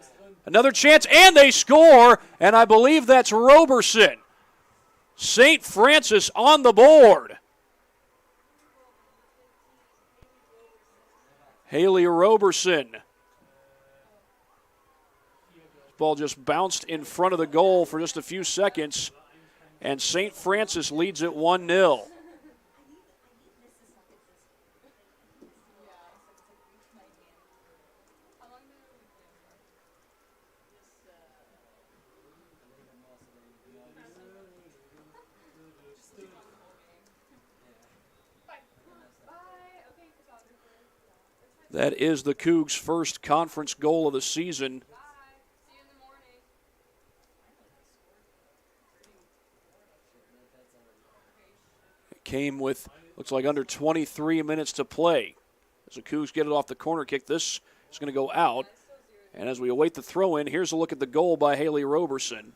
another chance, and they score, and I believe that's Roberson. St. Francis on the board. Haley Roberson. Ball just bounced in front of the goal for just a few seconds, and St. Francis leads it 1-0. That is the Cougs' first conference goal of the season. came with, looks like, under 23 minutes to play. As the Cougs get it off the corner kick, this is going to go out. And as we await the throw-in, here's a look at the goal by Haley Roberson.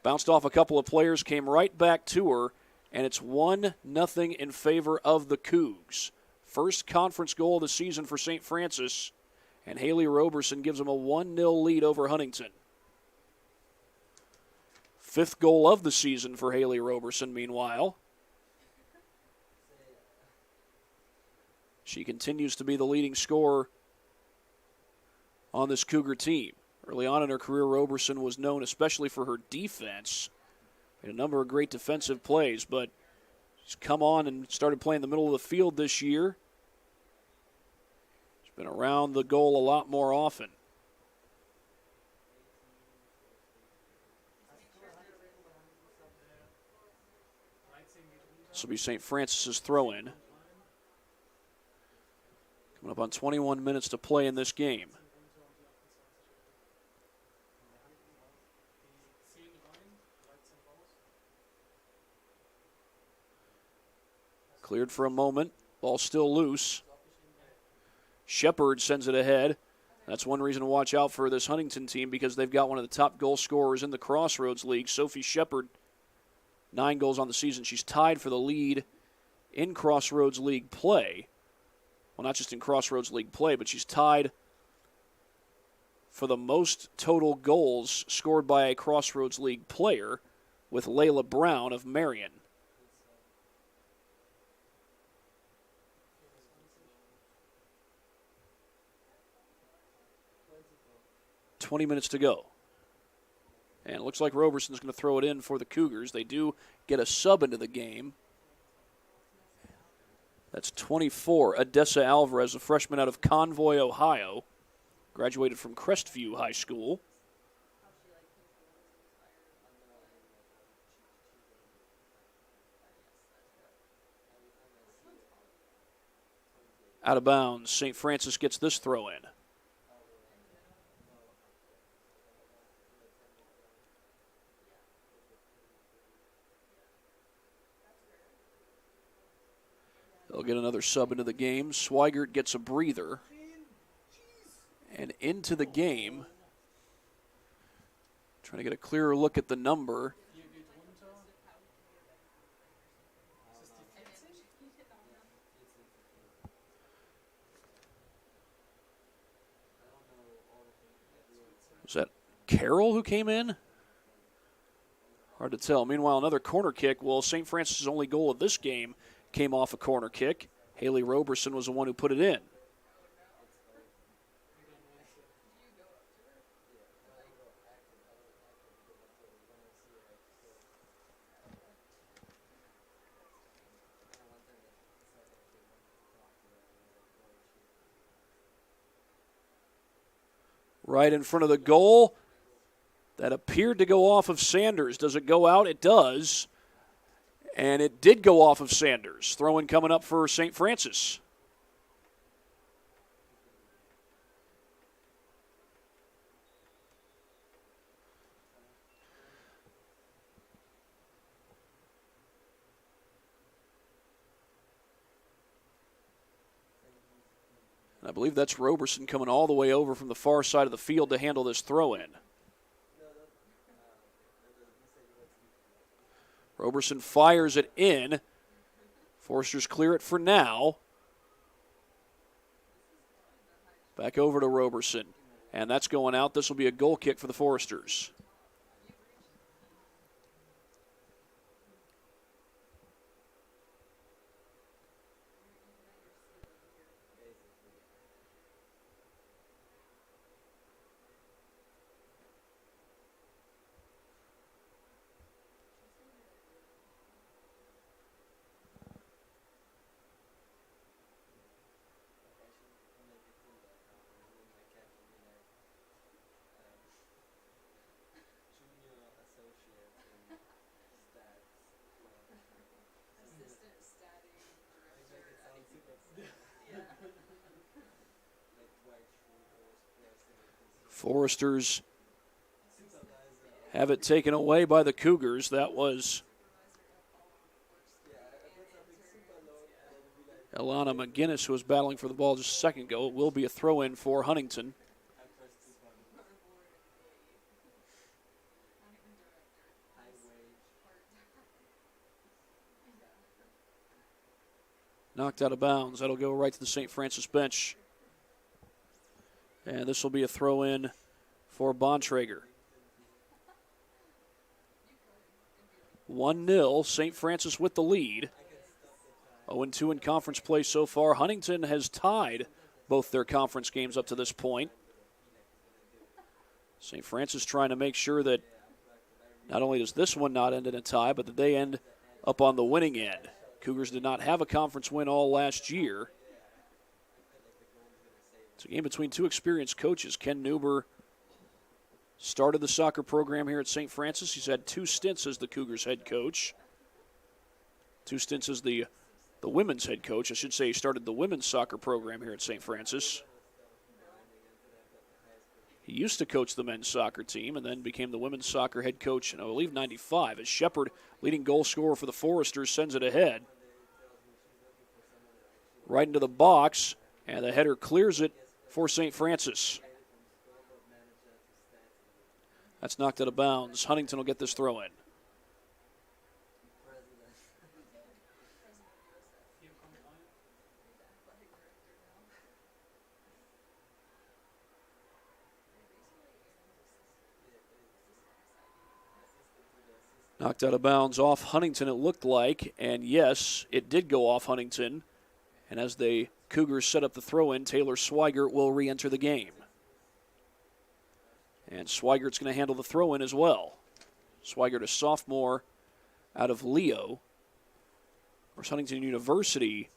Bounced off a couple of players, came right back to her, and it's 1-0 in favor of the Cougs. First conference goal of the season for St. Francis, and Haley Roberson gives them a 1-0 lead over Huntington. Fifth goal of the season for Haley Roberson, meanwhile. She continues to be the leading scorer on this Cougar team. Early on in her career, Roberson was known especially for her defense. Made a number of great defensive plays, but she's come on and started playing the middle of the field this year. She's been around the goal a lot more often. This will be St. Francis's throw-in. Coming up on 21 minutes to play in this game. Cleared for a moment. Ball still loose. Shepard sends it ahead. That's one reason to watch out for this Huntington team, because they've got one of the top goal scorers in the Crossroads League. Sophie Shepard, 9 goals on the season. She's tied for the lead in Crossroads League play. Well, not just in Crossroads League play, but she's tied for the most total goals scored by a Crossroads League player with Layla Brown of Marion. .20 minutes to go. And it looks like Roberson's going to throw it in for the Cougars. They do get a sub into the game. That's 24, Odessa Alvarez, a freshman out of Convoy, Ohio. Graduated from Crestview High School. Out of bounds, St. Francis gets this throw in. They'll get another sub into the game. Swigert gets a breather. And into the game. Trying to get a clearer look at the number. Was that Carroll who came in? Hard to tell. Meanwhile, another corner kick. Well, St. Francis' only goal of this game came off a corner kick. Haley Roberson was the one who put it in. Right in front of the goal. That appeared to go off of Sanders. Does it go out? It does. And it did go off of Sanders. Throw-in coming up for St. Francis. And I believe that's Roberson coming all the way over from the far side of the field to handle this throw-in. Roberson fires it in. Foresters clear it for now. Back over to Roberson. And that's going out. This will be a goal kick for the Foresters. Foresters have it taken away by the Cougars. That was Elana McGinnis, who was battling for the ball just a second ago. It will be a throw-in for Huntington. Knocked out of bounds. That'll go right to the St. Francis bench. And this will be a throw-in for Bontrager. 1-0, St. Francis with the lead. 0-2 in conference play so far. Huntington has tied both their conference games up to this point. St. Francis trying to make sure that not only does this one not end in a tie, but that they end up on the winning end. Cougars did not have a conference win all last year. It's a game between two experienced coaches. Ken Newber started the soccer program here at St. Francis. He's had 2 stints as the Cougars head coach. 2 stints as the women's head coach. I should say he started the women's soccer program here at St. Francis. He used to coach the men's soccer team and then became the women's soccer head coach in, I believe, 95. As Shepard, leading goal scorer for the Foresters, sends it ahead. Right into the box, and the header clears it for St. Francis. That's knocked out of bounds. Huntington will get this throw in. Knocked out of bounds off Huntington, it looked like. And yes, it did go off Huntington. And as the Cougars set up the throw-in, Taylor Swigert will re-enter the game. And Swigert's going to handle the throw-in as well. Swigert, a sophomore out of Leo. Of course, Huntington University,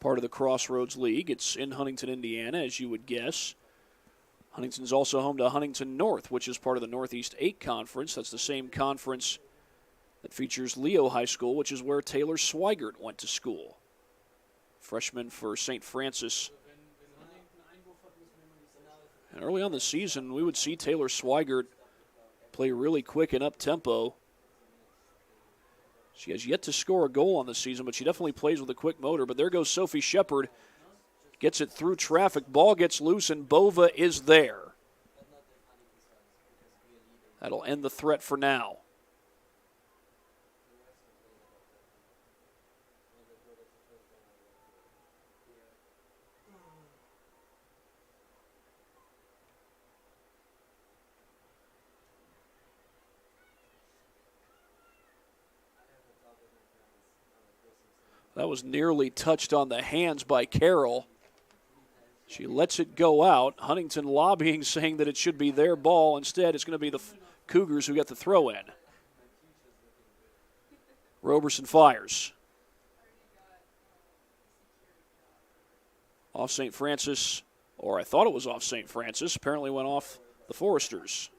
part of the Crossroads League. It's in Huntington, Indiana, as you would guess. Huntington's also home to Huntington North, which is part of the Northeast 8 Conference. That's the same conference that features Leo High School, which is where Taylor Swigert went to school. Freshman for St. Francis. And early on the season, we would see Taylor Swigert play really quick and up-tempo. She has yet to score a goal on the season, but she definitely plays with a quick motor. But there goes Sophie Shepard. Gets it through traffic. Ball gets loose, and Bova is there. That'll end the threat for now. That was nearly touched on the hands by Carroll. She lets it go out. Huntington lobbying, saying that it should be their ball. Instead, it's going to be the Cougars who get the throw in. Roberson fires. Off St. Francis, or I thought it was off St. Francis. Apparently went off the Foresters.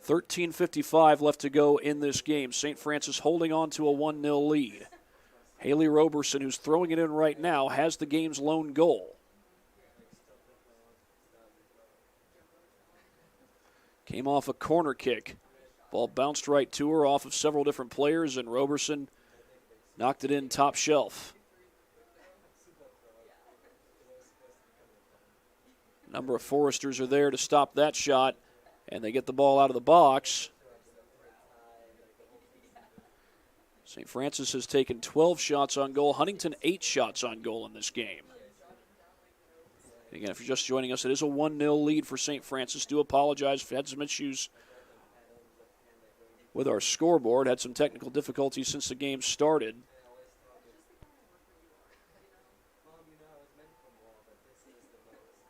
13:55 left to go in this game. St. Francis holding on to a 1-0 lead. Haley Roberson, who's throwing it in right now, has the game's lone goal. Came off a corner kick. Ball bounced right to her off of several different players, and Roberson knocked it in top shelf. A number of Foresters are there to stop that shot, and they get the ball out of the box. St. Francis has taken 12 shots on goal. Huntington 8 shots on goal in this game. And again, if you're just joining us, it is a 1-0 lead for St. Francis. Do apologize if we had some issues with our scoreboard. Had some technical difficulties since the game started.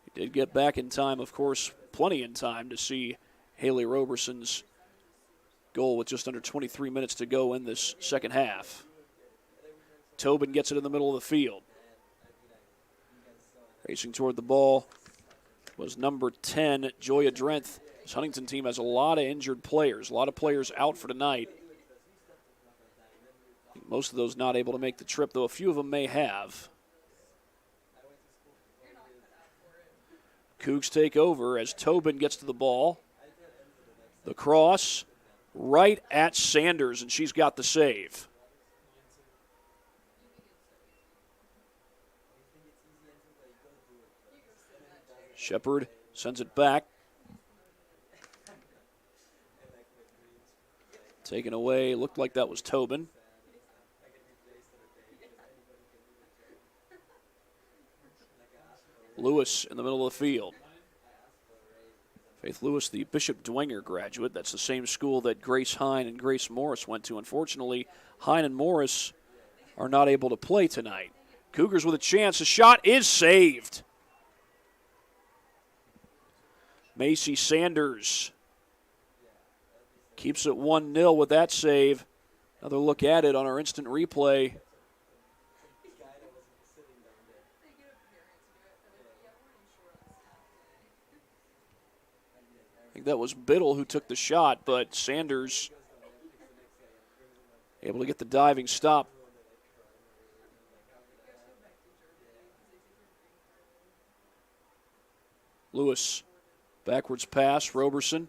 He did get back in time, of course, plenty in time to see Haley Roberson's goal with just under 23 minutes to go in this second half. Tobin gets it in the middle of the field. Racing toward the ball was number 10, Joya Drenth. This Huntington team has a lot of injured players, a lot of players out for tonight. Most of those not able to make the trip, though a few of them may have. Cougs take over as Tobin gets to the ball. The cross right at Sanders, and she's got the save. Shepard sends it back. Taken away, looked like that was Tobin. Lewis in the middle of the field. Faith Lewis, the Bishop Dwenger graduate. That's the same school that Grace Hine and Grace Morris went to. Unfortunately, Hine and Morris are not able to play tonight. Cougars with a chance. The shot is saved. Macy Sanders keeps it 1-0 with that save. Another look at it on our instant replay. I think that was Biddle who took the shot, but Sanders able to get the diving stop. Lewis, backwards pass, Roberson.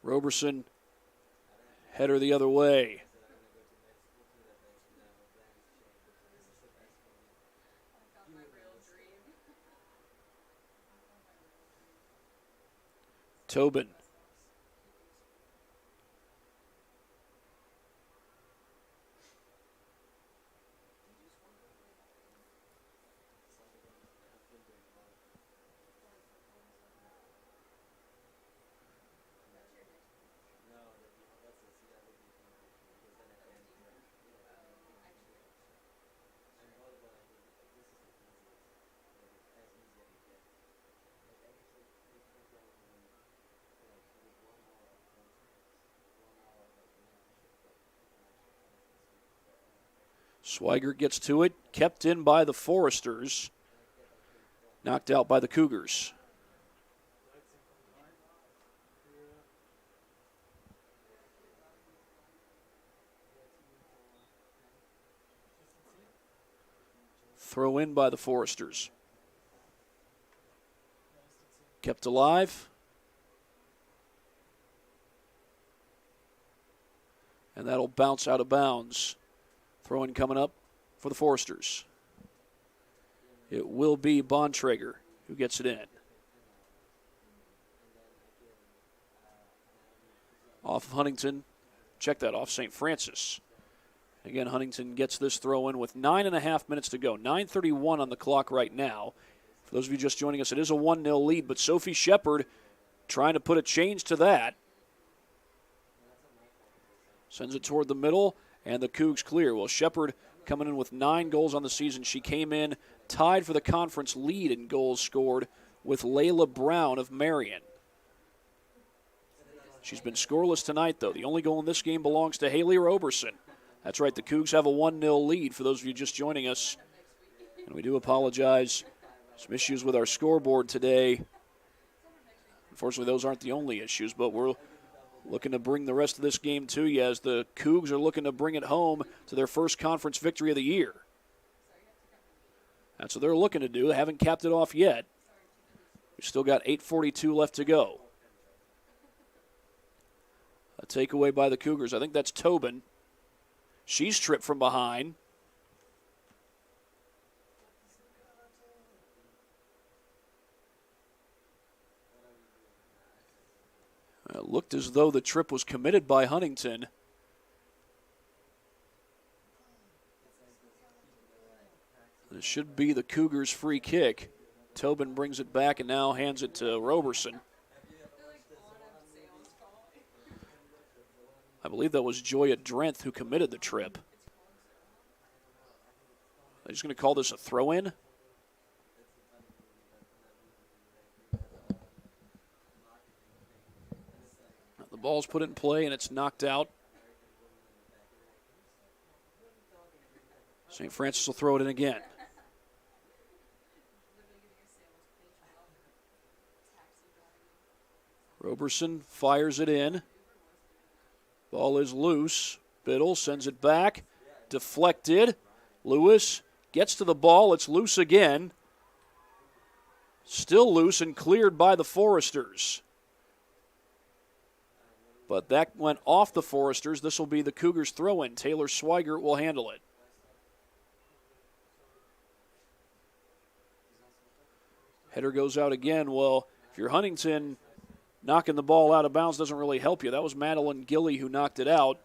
Roberson, header the other way. Tobin. Swigert gets to it, kept in by the Foresters, knocked out by the Cougars. Throw in by the Foresters. Kept alive. And that'll bounce out of bounds. Throw-in coming up for the Foresters. It will be Bontrager who gets it in. Off of Huntington. Check that, off Saint Francis. Again, Huntington gets this throw-in with 9.5 minutes to go. 9:31 on the clock right now. For those of you just joining us, it is a 1-0 lead, but Sophie Shepard trying to put a change to that. Sends it toward the middle. And the Cougs clear. Well, Shepard coming in with 9 goals on the season. She came in tied for the conference lead in goals scored with Layla Brown of Marion. She's been scoreless tonight, though. The only goal in this game belongs to Haley Roberson. That's right, the Cougs have a 1-0 lead for those of you just joining us. And we do apologize. Some issues with our scoreboard today. Unfortunately, those aren't the only issues, but we're looking to bring the rest of this game to you as the Cougs are looking to bring it home to their first conference victory of the year. That's what they're looking to do. They haven't capped it off yet. We've still got 8:42 left to go. A takeaway by the Cougars. I think that's Tobin. She's tripped from behind. It looked as though the trip was committed by Huntington. This should be the Cougars' free kick. Tobin brings it back and now hands it to Roberson. I believe that was Joya Drenth who committed the trip. They're just going to call this a throw-in. The ball's put in play and it's knocked out. St. Francis will throw it in again. Roberson fires it in. Ball is loose. Biddle sends it back. Deflected. Lewis gets to the ball. It's loose again. Still loose and cleared by the Foresters. But that went off the Foresters. This will be the Cougars' throw-in. Taylor Swigert will handle it. Header goes out again. Well, if you're Huntington, knocking the ball out of bounds doesn't really help you. That was Madeline Gilly who knocked it out.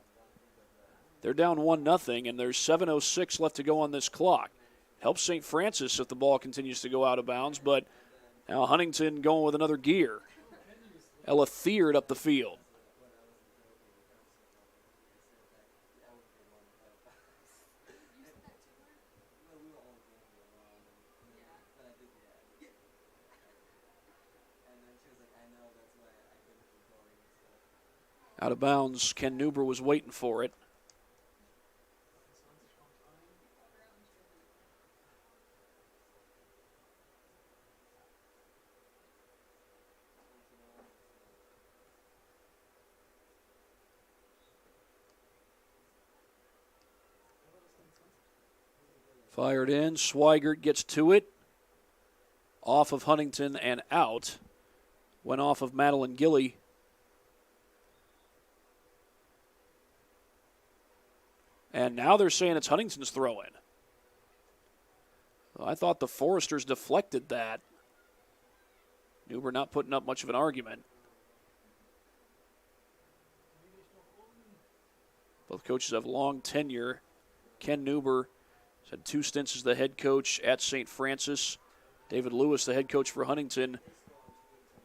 They're down 1-0, and there's 7:06 left to go on this clock. Helps St. Francis if the ball continues to go out of bounds, but now Huntington going with another gear. Ella Thierd up the field. Out of bounds, Ken Neuber was waiting for it. Fired in, Swigert gets to it. Off of Huntington and out. Went off of Madeline Gilly. And now they're saying it's Huntington's throw-in. Well, I thought the Foresters deflected that. Neuber not putting up much of an argument. Both coaches have long tenure. Ken Neuber has had 2 stints as the head coach at St. Francis. David Lewis, the head coach for Huntington,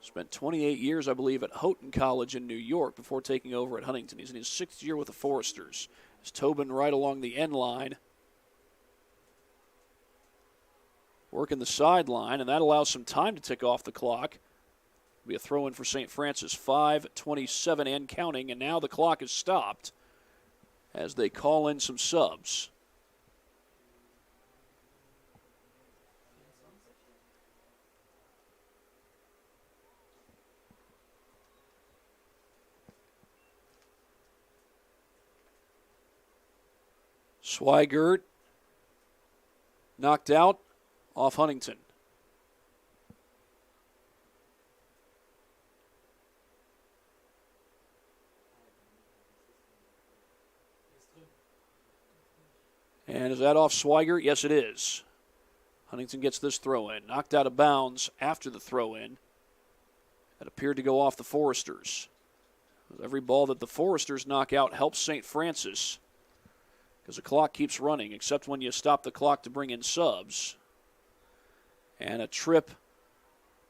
spent 28 years, I believe, at Houghton College in New York before taking over at Huntington. He's in his 6th year with the Foresters. It's Tobin right along the end line. Working the sideline, and that allows some time to tick off the clock. It'll be a throw-in for St. Francis, 5:27 and counting, and now the clock is stopped as they call in some subs. Swigert knocked out off Huntington. And is that off Swigert? Yes, it is. Huntington gets this throw in. Knocked out of bounds after the throw in. That appeared to go off the Foresters. Every ball that the Foresters knock out helps St. Francis, because the clock keeps running, except when you stop the clock to bring in subs. And a trip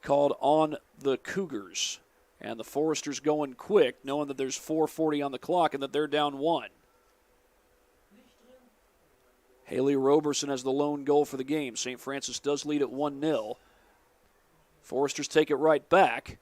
called on the Cougars. And the Foresters going quick, knowing that there's 4:40 on the clock and that they're down 1. Haley Roberson has the lone goal for the game. St. Francis does lead at 1-0. Foresters take it right back.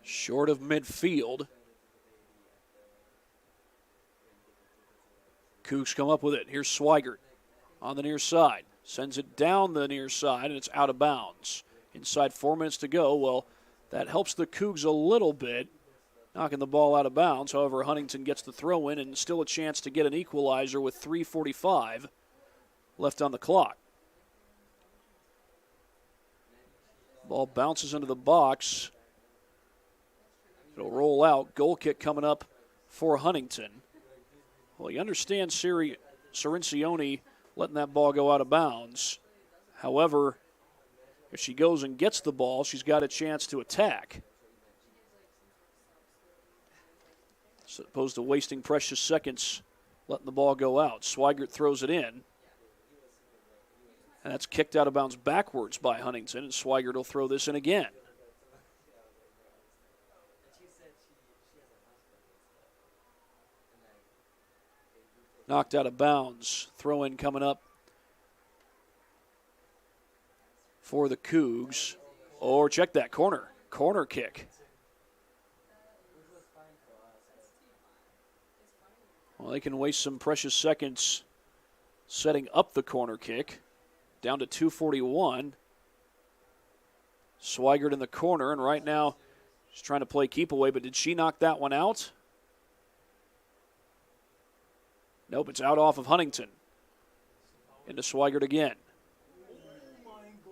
Short of midfield. Cougs come up with it. Here's Swigert on the near side. Sends it down the near side, and it's out of bounds. Inside 4 minutes to go. Well, that helps the Cougs a little bit, knocking the ball out of bounds. However, Huntington gets the throw in and still a chance to get an equalizer with 3:45 left on the clock. Ball bounces into the box. It'll roll out. Goal kick coming up for Huntington. Well, you understand Cirincione letting that ball go out of bounds. However, if she goes and gets the ball, she's got a chance to attack, as opposed to wasting precious seconds letting the ball go out. Swigert throws it in. And that's kicked out of bounds backwards by Huntington, and Swigert will throw this in again. Knocked out of bounds. Throw in coming up for the Cougs. Or check that corner. Corner kick. Well, they can waste some precious seconds setting up the corner kick. Down to 2:41. Swigert in the corner, and right now she's trying to play keep away, but did she knock that one out? Nope, it's out off of Huntington. Into Swigert again.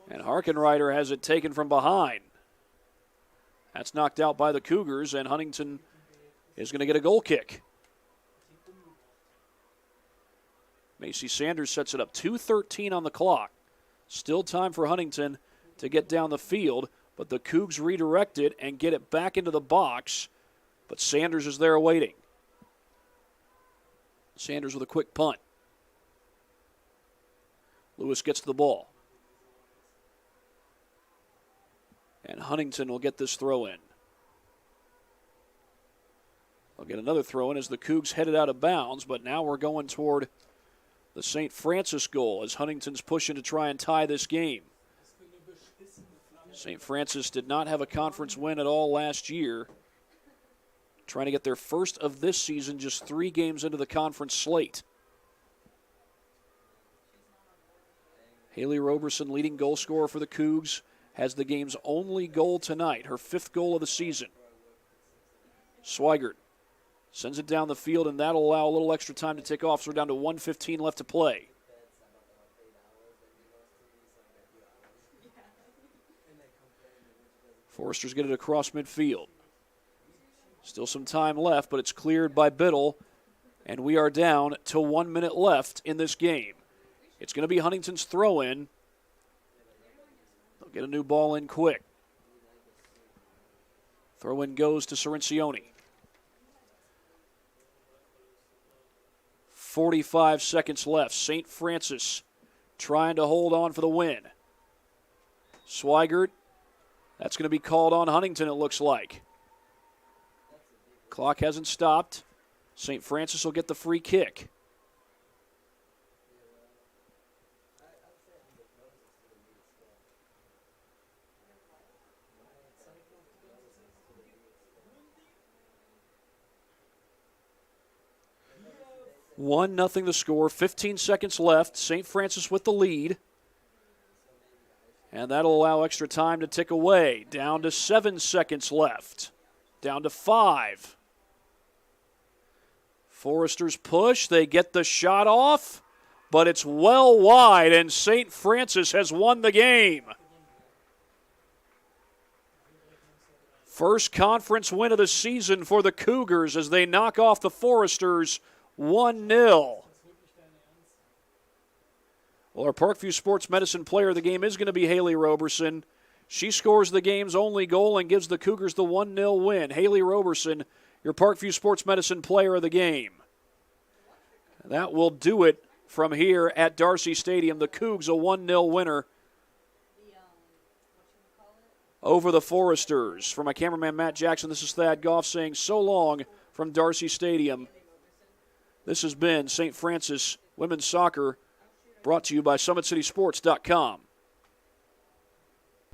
And Harkenreiter has it taken from behind. That's knocked out by the Cougars, and Huntington is going to get a goal kick. Macy Sanders sets it up. 2:13 on the clock. Still time for Huntington to get down the field, but the Cougs redirect it and get it back into the box, but Sanders is there waiting. Sanders with a quick punt. Lewis gets the ball. And Huntington will get this throw in. They'll get another throw in as the Cougs headed out of bounds, but now we're going toward the Saint Francis goal as Huntington's pushing to try and tie this game. Saint Francis did not have a conference win at all last year. Trying to get their first of this season just 3 games into the conference slate. Haley Roberson, leading goal scorer for the Cougs, has the game's only goal tonight, her 5th goal of the season. Swigert sends it down the field, and that'll allow a little extra time to tick off, so we're down to 1:15 left to play. Foresters get it across midfield. Still some time left, but it's cleared by Biddle, and we are down to 1 minute left in this game. It's going to be Huntington's throw-in. They'll get a new ball in quick. Throw-in goes to Cirincione. 45 seconds left. St. Francis trying to hold on for the win. Swigert, that's going to be called on Huntington, it looks like. Clock hasn't stopped. St. Francis will get the free kick. One nothing the score. 15 seconds left. St. Francis with the lead. And that'll allow extra time to tick away. Down to 7 seconds left. Down to 5. Foresters push. They get the shot off, but it's well wide, and St. Francis has won the game. First conference win of the season for the Cougars as they knock off the Foresters 1-0. Well, our Parkview Sports Medicine player of the game is going to be Haley Roberson. She scores the game's only goal and gives the Cougars the 1-0 win. Haley Roberson, your Parkview Sports Medicine player of the game. That will do it from here at Darcy Stadium. The Cougs a 1-0 winner over the Foresters. For my cameraman Matt Jackson, this is Thad Goff saying so long from Darcy Stadium. This has been St. Francis Women's Soccer, brought to you by SummitCitySports.com.